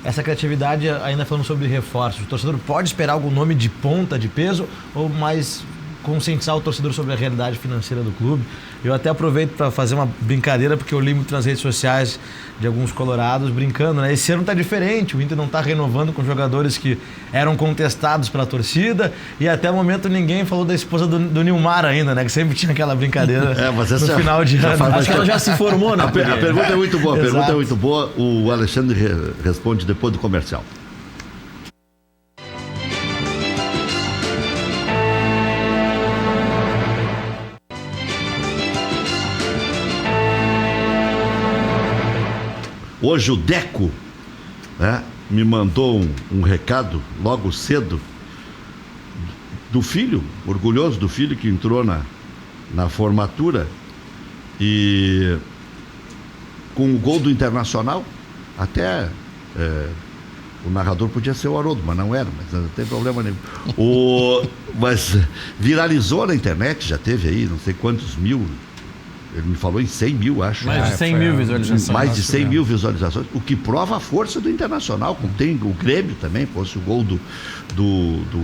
[SPEAKER 4] Essa criatividade, ainda falando sobre reforços, o torcedor pode esperar algum nome de ponta, de peso, ou mais conscientizar o torcedor sobre a realidade financeira do clube? Eu até aproveito para fazer uma brincadeira, porque eu li muito nas redes sociais de alguns colorados brincando, né? Esse ano tá diferente, o Inter não tá renovando com jogadores que eram contestados pela torcida, e até o momento ninguém falou da esposa do Nilmar ainda, né? Que sempre tinha aquela brincadeira
[SPEAKER 1] mas
[SPEAKER 4] no
[SPEAKER 1] essa
[SPEAKER 4] final de ano.
[SPEAKER 3] Acho que ela já se formou, né?
[SPEAKER 1] A pergunta é muito boa,
[SPEAKER 4] Exato.
[SPEAKER 1] O Alexandre responde depois do comercial. Hoje o Deco me mandou um recado logo cedo do filho, orgulhoso do filho que entrou na formatura, e com o gol do Internacional, até o narrador podia ser o Haroldo, mas não era, mas não tem problema nenhum. Mas viralizou na internet, já teve aí não sei quantos mil. Ele me falou em 100 mil, acho.
[SPEAKER 3] Mais de 100 mil visualizações.
[SPEAKER 1] Mais de 100 mil visualizações, o que prova a força do Internacional. Como tem o Grêmio também, fosse o gol do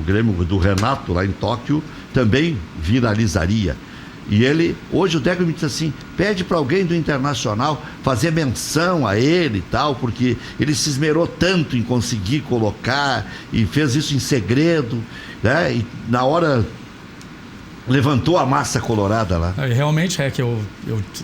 [SPEAKER 1] Grêmio, do Renato lá em Tóquio, também viralizaria. E ele, hoje o Deco me disse assim, pede para alguém do Internacional fazer menção a ele e tal, porque ele se esmerou tanto em conseguir colocar e fez isso em segredo, né? E na hora... levantou a massa colorada lá.
[SPEAKER 2] Realmente é que eu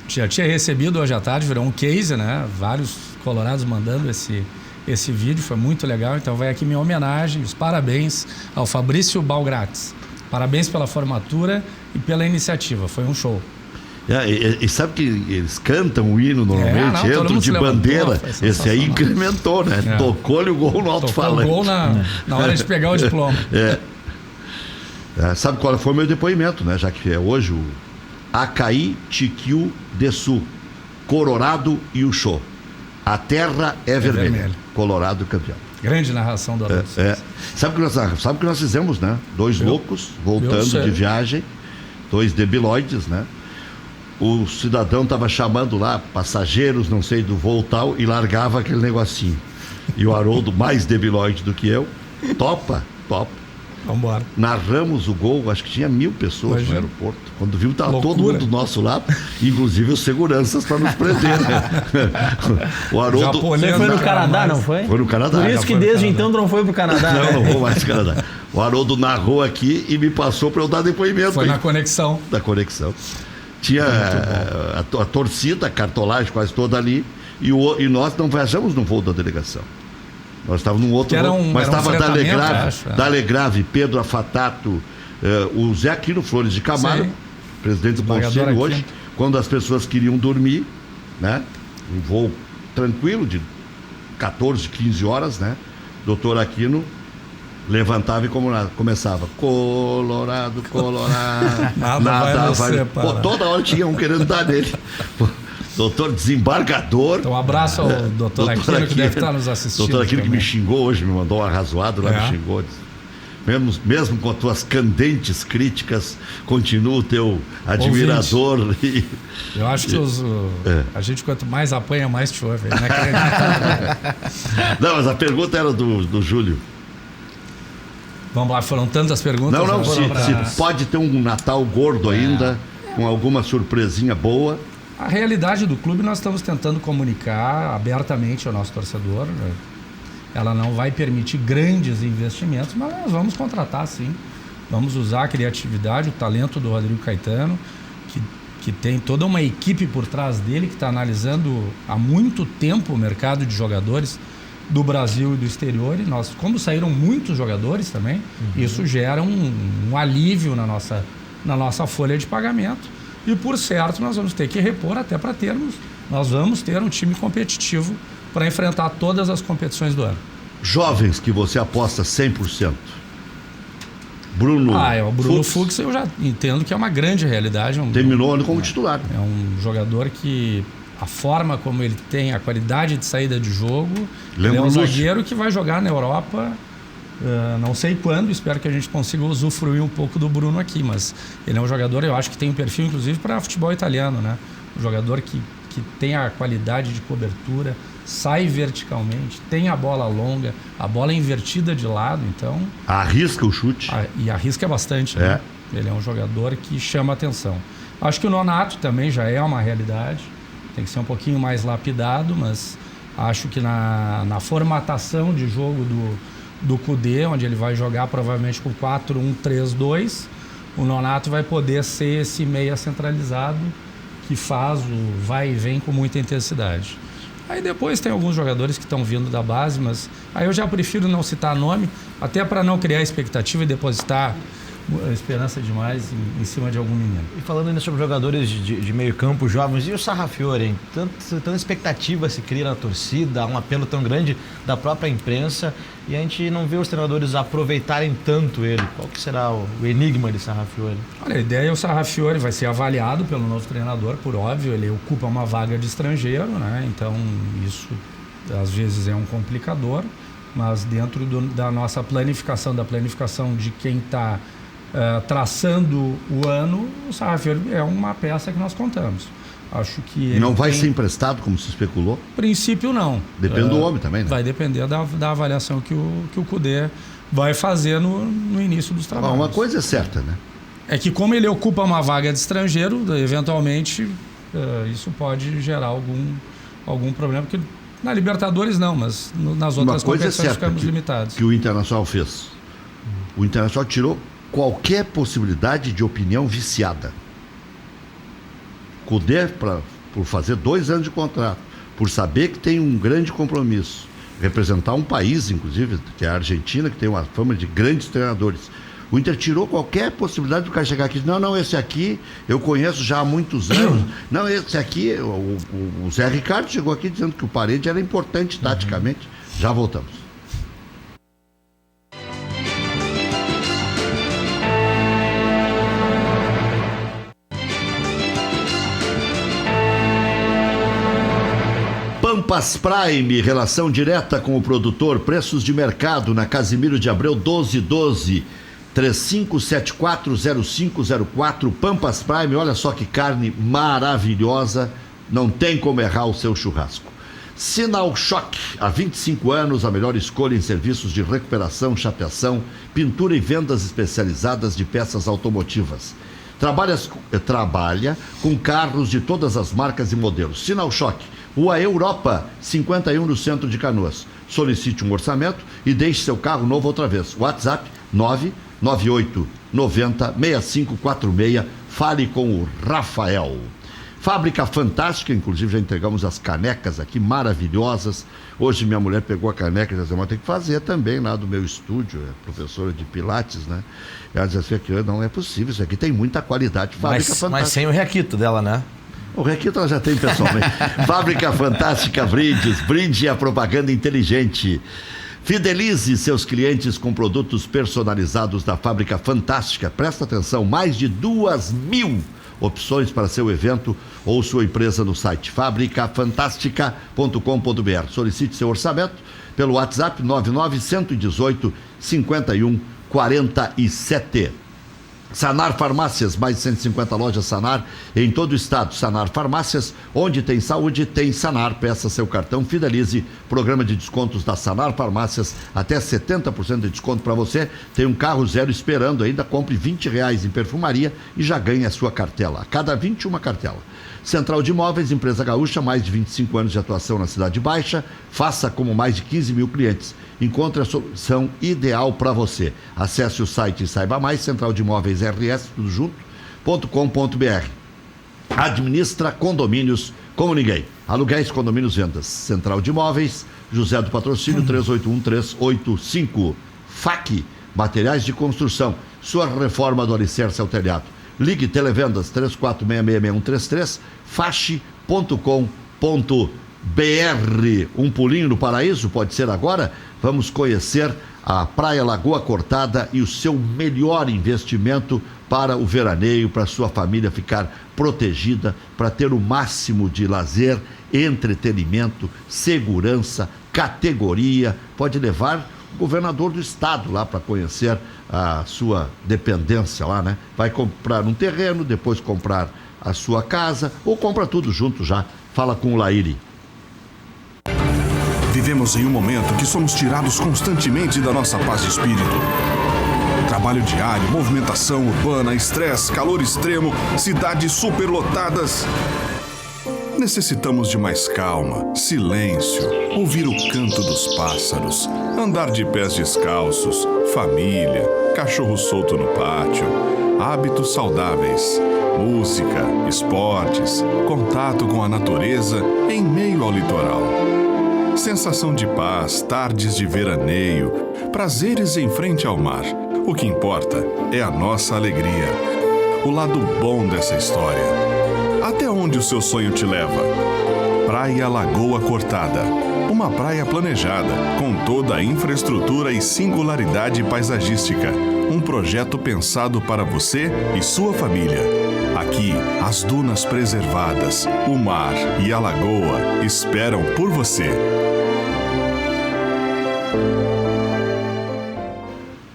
[SPEAKER 2] já tinha recebido hoje à tarde, virou um case, né? Vários colorados mandando esse vídeo, foi muito legal. Então vai aqui minha homenagem, os parabéns ao Fabrício Balgrates. Parabéns pela formatura e pela iniciativa, foi um show.
[SPEAKER 1] E sabe que eles cantam o hino normalmente, entram de bandeira. Esse aí incrementou, né? Tocou-lhe o gol no alto-falante.
[SPEAKER 2] Tocou o gol na hora de pegar o diploma.
[SPEAKER 1] Sabe qual foi o meu depoimento, né? Já que é hoje o Acaí Tiquiu Dessu, Colorado e o Show. A terra é vermelha. Colorado campeão.
[SPEAKER 2] Grande narração do Alonso.
[SPEAKER 1] Sabe o que nós fizemos, né? 2 loucos voltando de viagem, 2 debilóides, né? O cidadão estava chamando lá passageiros, não sei, do voo tal, e largava aquele negocinho. E o Haroldo, mais debilóide do que eu, topa.
[SPEAKER 2] Vambora.
[SPEAKER 1] Narramos o gol, acho que tinha 1000 pessoas no aeroporto. Quando viu, estava todo mundo do nosso lado, inclusive os seguranças para nos prender, né? O Haroldo...
[SPEAKER 3] Você foi no Canadá, não foi?
[SPEAKER 1] Foi no Canadá.
[SPEAKER 3] Por isso que desde então tu não foi pro Canadá.
[SPEAKER 1] Não vou mais pro Canadá. O Haroldo narrou aqui e me passou para eu dar depoimento.
[SPEAKER 2] Foi na conexão.
[SPEAKER 1] Da conexão. Tinha a torcida, a cartolagem quase toda ali, e nós não viajamos no voo da delegação. Nós estávamos num outro voo, mas estava Dalegrave, Pedro Afatato, o Zé Aquino Flores de Camargo, presidente do conselho hoje, quando as pessoas queriam dormir, né? Um voo tranquilo de 14, 15 horas, né? Doutor Aquino levantava e começava Colorado, nada vai. Pô, toda hora tinha um querendo dar nele. Doutor desembargador.
[SPEAKER 2] Então, um abraço ao doutor Aquino, que deve estar nos assistindo.
[SPEAKER 1] Doutor Aquino, que
[SPEAKER 2] também.
[SPEAKER 1] me xingou hoje, me mandou um arrazoado lá, me xingou. Mesmo com as tuas candentes críticas, continua o teu admirador.
[SPEAKER 2] Eu acho que a gente, quanto mais apanha, mais te ouve. Né?
[SPEAKER 1] Não, mas a pergunta era do Júlio.
[SPEAKER 2] Vamos lá, foram tantas perguntas.
[SPEAKER 1] Não, se pode ter um Natal gordo ainda, com alguma surpresinha boa.
[SPEAKER 2] A realidade do clube nós estamos tentando comunicar abertamente ao nosso torcedor. Ela não vai permitir grandes investimentos, mas nós vamos contratar sim. Vamos usar a criatividade, o talento do Rodrigo Caetano, que tem toda uma equipe por trás dele, que está analisando há muito tempo o mercado de jogadores do Brasil e do exterior, e nós, como saíram muitos jogadores também, isso gera um alívio na nossa folha de pagamento, e por certo nós vamos ter que repor até para nós vamos ter um time competitivo para enfrentar todas as competições do ano.
[SPEAKER 1] Jovens que você aposta 100%. Bruno
[SPEAKER 2] o Bruno Fux eu já entendo que é uma grande realidade.
[SPEAKER 1] Terminou o ano como titular.
[SPEAKER 2] É um jogador que a forma como ele tem, a qualidade de saída de jogo, ele é um zagueiro que vai jogar na Europa, não sei quando, espero que a gente consiga usufruir um pouco do Bruno aqui, mas ele é um jogador, eu acho que tem um perfil inclusive para futebol italiano, né? Um jogador que tem a qualidade de cobertura, sai verticalmente, tem a bola longa, a bola invertida de lado, então...
[SPEAKER 1] Arrisca o chute.
[SPEAKER 2] E arrisca bastante, né? Ele é um jogador que chama atenção. Acho que o Nonato também já é uma realidade, tem que ser um pouquinho mais lapidado, mas acho que na formatação de jogo do Kudê, onde ele vai jogar provavelmente com 4-1-3-2, o Nonato vai poder ser esse meia centralizado que faz o vai e vem com muita intensidade. Aí depois tem alguns jogadores que estão vindo da base, mas aí eu já prefiro não citar nome, até para não criar expectativa e depositar esperança demais em cima de algum menino.
[SPEAKER 4] E falando ainda sobre jogadores de meio campo jovens, e o Sarrafiore, hein? Tanta expectativa se cria na torcida, um apelo tão grande da própria imprensa, e a gente não vê os treinadores aproveitarem tanto ele. Qual que será o enigma de Sarrafiore?
[SPEAKER 2] Olha, a ideia é o Sarrafiore vai ser avaliado pelo novo treinador, por óbvio, ele ocupa uma vaga de estrangeiro, né? Então isso às vezes é um complicador, mas dentro da nossa planificação, da planificação de quem está traçando o ano, o Sarrafiore é uma peça que nós contamos. Acho que ele
[SPEAKER 1] não vai ser emprestado, como se especulou?
[SPEAKER 2] Princípio, não.
[SPEAKER 1] Depende do homem também, né?
[SPEAKER 2] Vai depender da avaliação que o Kudê vai fazer no início dos trabalhos.
[SPEAKER 1] Uma coisa é certa, né?
[SPEAKER 2] É que como ele ocupa uma vaga de estrangeiro, eventualmente isso pode gerar algum problema, porque na Libertadores não, mas nas outras competições ficamos limitados.
[SPEAKER 1] Que o Internacional fez. O Internacional tirou qualquer possibilidade de opinião viciada. Kudê, por fazer 2 anos de contrato, por saber que tem um grande compromisso, representar um país, inclusive, que é a Argentina, que tem uma fama de grandes treinadores. O Inter tirou qualquer possibilidade do cara chegar aqui e dizer, não, esse aqui eu conheço já há muitos anos. Não, esse aqui, o Zé Ricardo chegou aqui dizendo que o Parede era importante taticamente. Já voltamos. Pampas Prime, relação direta com o produtor, preços de mercado na Casimiro de Abreu 1212, 35740504, Pampas Prime, olha só que carne maravilhosa, não tem como errar o seu churrasco. Sinal Choque, há 25 anos, a melhor escolha em serviços de recuperação, chapeação, pintura e vendas especializadas de peças automotivas. Trabalha com carros de todas as marcas e modelos. Sinal Choque, Rua Europa, 51 no centro de Canoas. Solicite um orçamento e deixe seu carro novo outra vez. WhatsApp 998906546. Fale com o Rafael. Fábrica Fantástica, inclusive já entregamos as canecas aqui, maravilhosas. Hoje minha mulher pegou a caneca e disse, mas tem que fazer também lá do meu estúdio, é professora de Pilates, né? Ela disse assim, não é possível, isso aqui tem muita qualidade. Fábrica Fantástica.
[SPEAKER 4] Mas sem o requito dela, né?
[SPEAKER 1] O requito ela já tem pessoalmente. Fábrica Fantástica Brindes, brinde a propaganda inteligente. Fidelize seus clientes com produtos personalizados da Fábrica Fantástica. Presta atenção, mais de 2.000 opções para seu evento ou sua empresa no site fabricafantástica.com.br. Solicite seu orçamento pelo WhatsApp 991185147. Sanar Farmácias, mais de 150 lojas Sanar em todo o estado. Sanar Farmácias, onde tem saúde, tem Sanar. Peça seu cartão, fidelize. Programa de descontos da Sanar Farmácias, até 70% de desconto para você. Tem um carro zero esperando ainda, compre R$20 em perfumaria e já ganha a sua cartela. A cada 20, uma cartela. Central de Imóveis, empresa gaúcha, mais de 25 anos de atuação na Cidade Baixa. Faça como mais de 15.000 clientes. Encontre a solução ideal para você. Acesse o site e saiba mais, Central de Imóveis RS, tudo junto, .com.br. administra condomínios como ninguém. Aluguéis, condomínios, vendas. Central de Imóveis, José do Patrocínio, 381-385. FAC, materiais de construção. Sua reforma do alicerce ao telhado. Ligue Televendas 34666133, fache.com.br. Um pulinho no paraíso, pode ser agora? Vamos conhecer a Praia Lagoa Cortada e o seu melhor investimento para o veraneio, para a sua família ficar protegida, para ter o máximo de lazer, entretenimento, segurança, categoria. Pode levar o governador do estado lá para conhecer a sua dependência lá, né? Vai comprar um terreno, depois comprar a sua casa, ou compra tudo junto já. Fala com o Laíri.
[SPEAKER 5] Vivemos em um momento que somos tirados constantemente da nossa paz de espírito. Trabalho diário, movimentação urbana, estresse, calor extremo, cidades superlotadas. Necessitamos de mais calma, silêncio, ouvir o canto dos pássaros, andar de pés descalços, família, cachorro solto no pátio, hábitos saudáveis, música, esportes, contato com a natureza em meio ao litoral. Sensação de paz, tardes de veraneio, prazeres em frente ao mar. O que importa é a nossa alegria, o lado bom dessa história. Até onde o seu sonho te leva? Praia Lagoa Cortada. Uma praia planejada, com toda a infraestrutura e singularidade paisagística. Um projeto pensado para você e sua família. Aqui, as dunas preservadas, o mar e a lagoa esperam por você.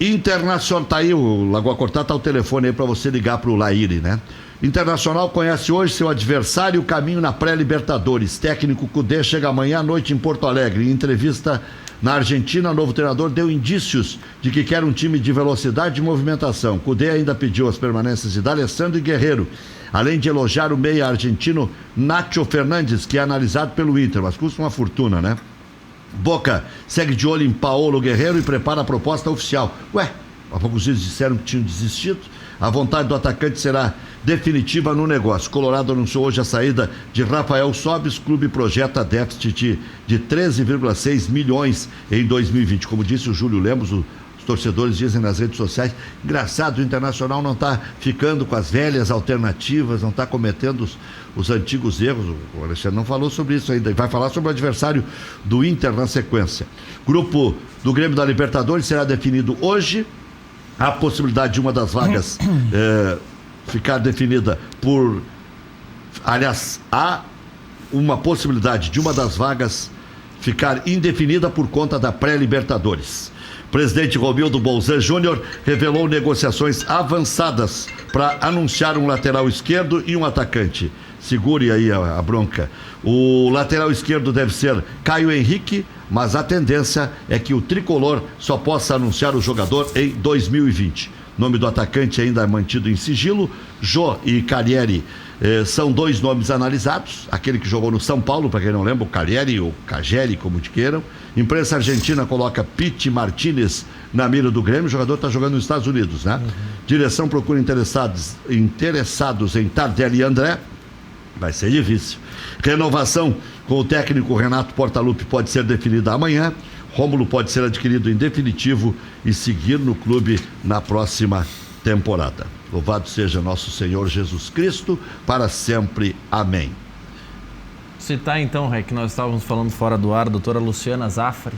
[SPEAKER 1] Internacional, tá aí o Lagoa Cortada, tá o telefone aí para você ligar pro Laíri, né? Internacional conhece hoje seu adversário, caminho na pré-Libertadores. Técnico Cudê chega amanhã à noite em Porto Alegre. Em entrevista na Argentina, o novo treinador deu indícios de que quer um time de velocidade e movimentação. Cudê ainda pediu as permanências de D'Alessandro e Guerreiro, além de elogiar o meia argentino Nacho Fernandes, que é analisado pelo Inter, mas custa uma fortuna, né? Boca segue de olho em Paulo Guerreiro e prepara a proposta oficial. Ué, há poucos dias disseram que tinham desistido. A vontade do atacante será definitiva no negócio. Colorado anunciou hoje a saída de Rafael Sobis. O clube projeta déficit de 13,6 milhões em 2020. Como disse o Júlio Lemos, os torcedores dizem nas redes sociais, engraçado, o Internacional não está ficando com as velhas alternativas, não está cometendo os antigos erros. O Alexandre não falou sobre isso ainda, vai falar sobre o adversário do Inter na sequência. Grupo do Grêmio da Libertadores será definido hoje. A possibilidade de uma das vagas ficar definida por... Aliás, há uma possibilidade de uma das vagas ficar indefinida por conta da pré-Libertadores. Presidente Romildo Bolzan Júnior revelou negociações avançadas para anunciar um lateral esquerdo e um atacante. Segure aí a bronca. O lateral esquerdo deve ser Caio Henrique, mas a tendência é que o tricolor só possa anunciar o jogador em 2020. O nome do atacante ainda é mantido em sigilo. Jô e Carrieri são dois nomes analisados. Aquele que jogou no São Paulo, para quem não lembra, o Carrieri ou Cageri, como te queiram. Imprensa argentina coloca Piti Martínez na mira do Grêmio. O jogador está jogando nos Estados Unidos, né? Direção procura interessados em Tardelli e André. Vai ser difícil. Renovação com o técnico Renato Portaluppi pode ser definida amanhã. Rômulo pode ser adquirido em definitivo e seguir no clube na próxima temporada. Louvado seja nosso Senhor Jesus Cristo, para sempre. Amém.
[SPEAKER 3] Citar então, Ré, que nós estávamos falando fora do ar, a doutora Luciana Zaffari.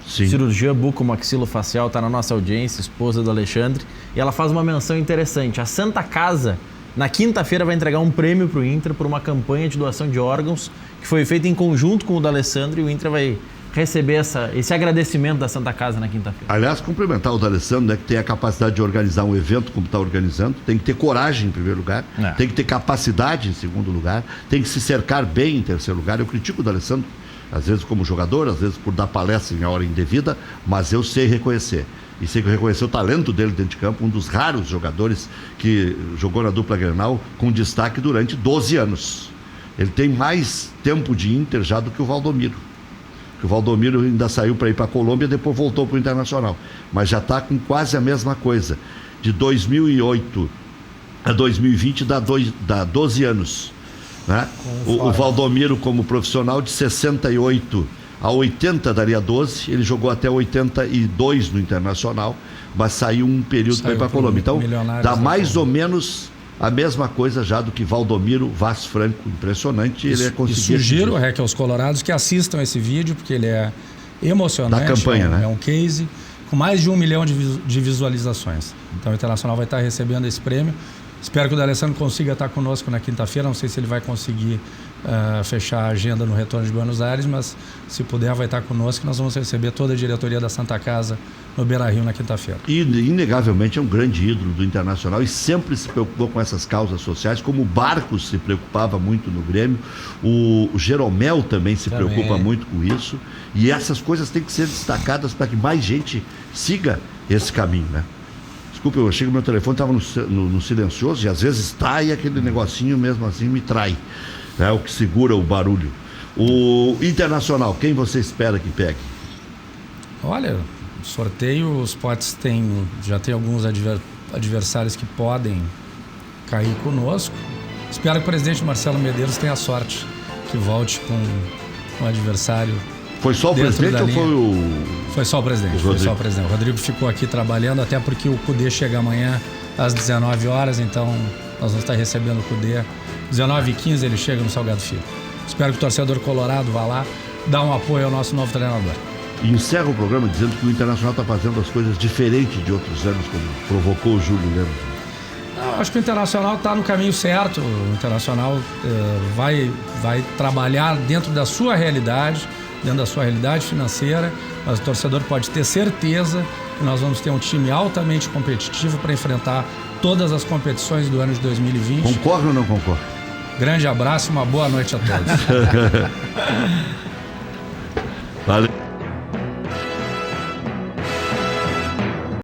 [SPEAKER 1] Sim.
[SPEAKER 3] Cirurgia bucomaxilofacial, está na nossa audiência, esposa do Alexandre. E ela faz uma menção interessante. A Santa Casa, na quinta-feira, vai entregar um prêmio para o Inter por uma campanha de doação de órgãos que foi feita em conjunto com o D'Alessandro, e o Inter vai receber esse agradecimento da Santa Casa na quinta-feira.
[SPEAKER 1] Aliás, cumprimentar o D'Alessandro, né, que tem a capacidade de organizar um evento como está organizando, tem que ter coragem em primeiro lugar, tem que ter capacidade em segundo lugar, tem que se cercar bem em terceiro lugar. Eu critico o D'Alessandro, às vezes como jogador, às vezes por dar palestra em hora indevida, mas eu sei reconhecer. E sei reconhecer o talento dele dentro de campo, um dos raros jogadores que jogou na dupla Grenal com destaque durante 12 anos. Ele tem mais tempo de Inter já do que o Valdomiro. O Valdomiro ainda saiu para ir para a Colômbia e depois voltou para o Internacional. Mas já está com quase a mesma coisa. De 2008 a 2020 dá 12 anos. né? O Valdomiro, como profissional, de 68 a 80 daria 12. Ele jogou até 82 no Internacional, mas saiu um período para ir para a Colômbia. Então, dá mais ou menos a mesma coisa já do que Valdomiro Vaz Franco. Impressionante. Ele é conseguido.
[SPEAKER 2] E sugiro, Rec, aos colorados que assistam esse vídeo, porque ele é emocionante.
[SPEAKER 1] Da campanha, né?
[SPEAKER 2] É um case com mais de 1 milhão de visualizações. Então o Internacional vai estar recebendo esse prêmio. Espero que o D'Alessandro consiga estar conosco na quinta-feira. Não sei se ele vai conseguir fechar a agenda no retorno de Buenos Aires, mas se puder vai estar conosco. Nós vamos receber toda a diretoria da Santa Casa no Beira-Rio na quinta-feira.
[SPEAKER 1] E inegavelmente é um grande ídolo do Internacional e sempre se preocupou com essas causas sociais, como o Barcos se preocupava muito no Grêmio, o Jeromel também se preocupa muito com isso, e essas coisas têm que ser destacadas para que mais gente siga esse caminho, né? Desculpa, eu achei que o meu telefone estava no silencioso e às vezes está e aquele negocinho mesmo assim me trai, é o que segura o barulho. O Internacional, quem você espera que pegue?
[SPEAKER 2] Olha, sorteio, os potes já tem alguns adversários que podem cair conosco. Espero que o presidente Marcelo Medeiros tenha sorte, que volte com um adversário.
[SPEAKER 1] Foi só o presidente ou foi o...
[SPEAKER 2] Foi só o presidente, foi só o presidente. O Rodrigo ficou aqui trabalhando, até porque o Cudê chega amanhã às 19 horas, então nós vamos estar recebendo o Cudê. 19h15 ele chega no Salgado Filho. Espero que o torcedor colorado vá lá, dar um apoio ao nosso novo treinador.
[SPEAKER 1] E encerra o programa dizendo que o Internacional está fazendo as coisas diferentes de outros anos, como provocou o Júlio Lemos.
[SPEAKER 2] Acho que o Internacional está no caminho certo. O Internacional vai trabalhar dentro da sua realidade, dentro da sua realidade financeira, mas o torcedor pode ter certeza que nós vamos ter um time altamente competitivo para enfrentar todas as competições do ano de 2020.
[SPEAKER 1] Concorda ou não concorda?
[SPEAKER 2] Grande abraço e uma boa noite a todos.
[SPEAKER 1] Valeu.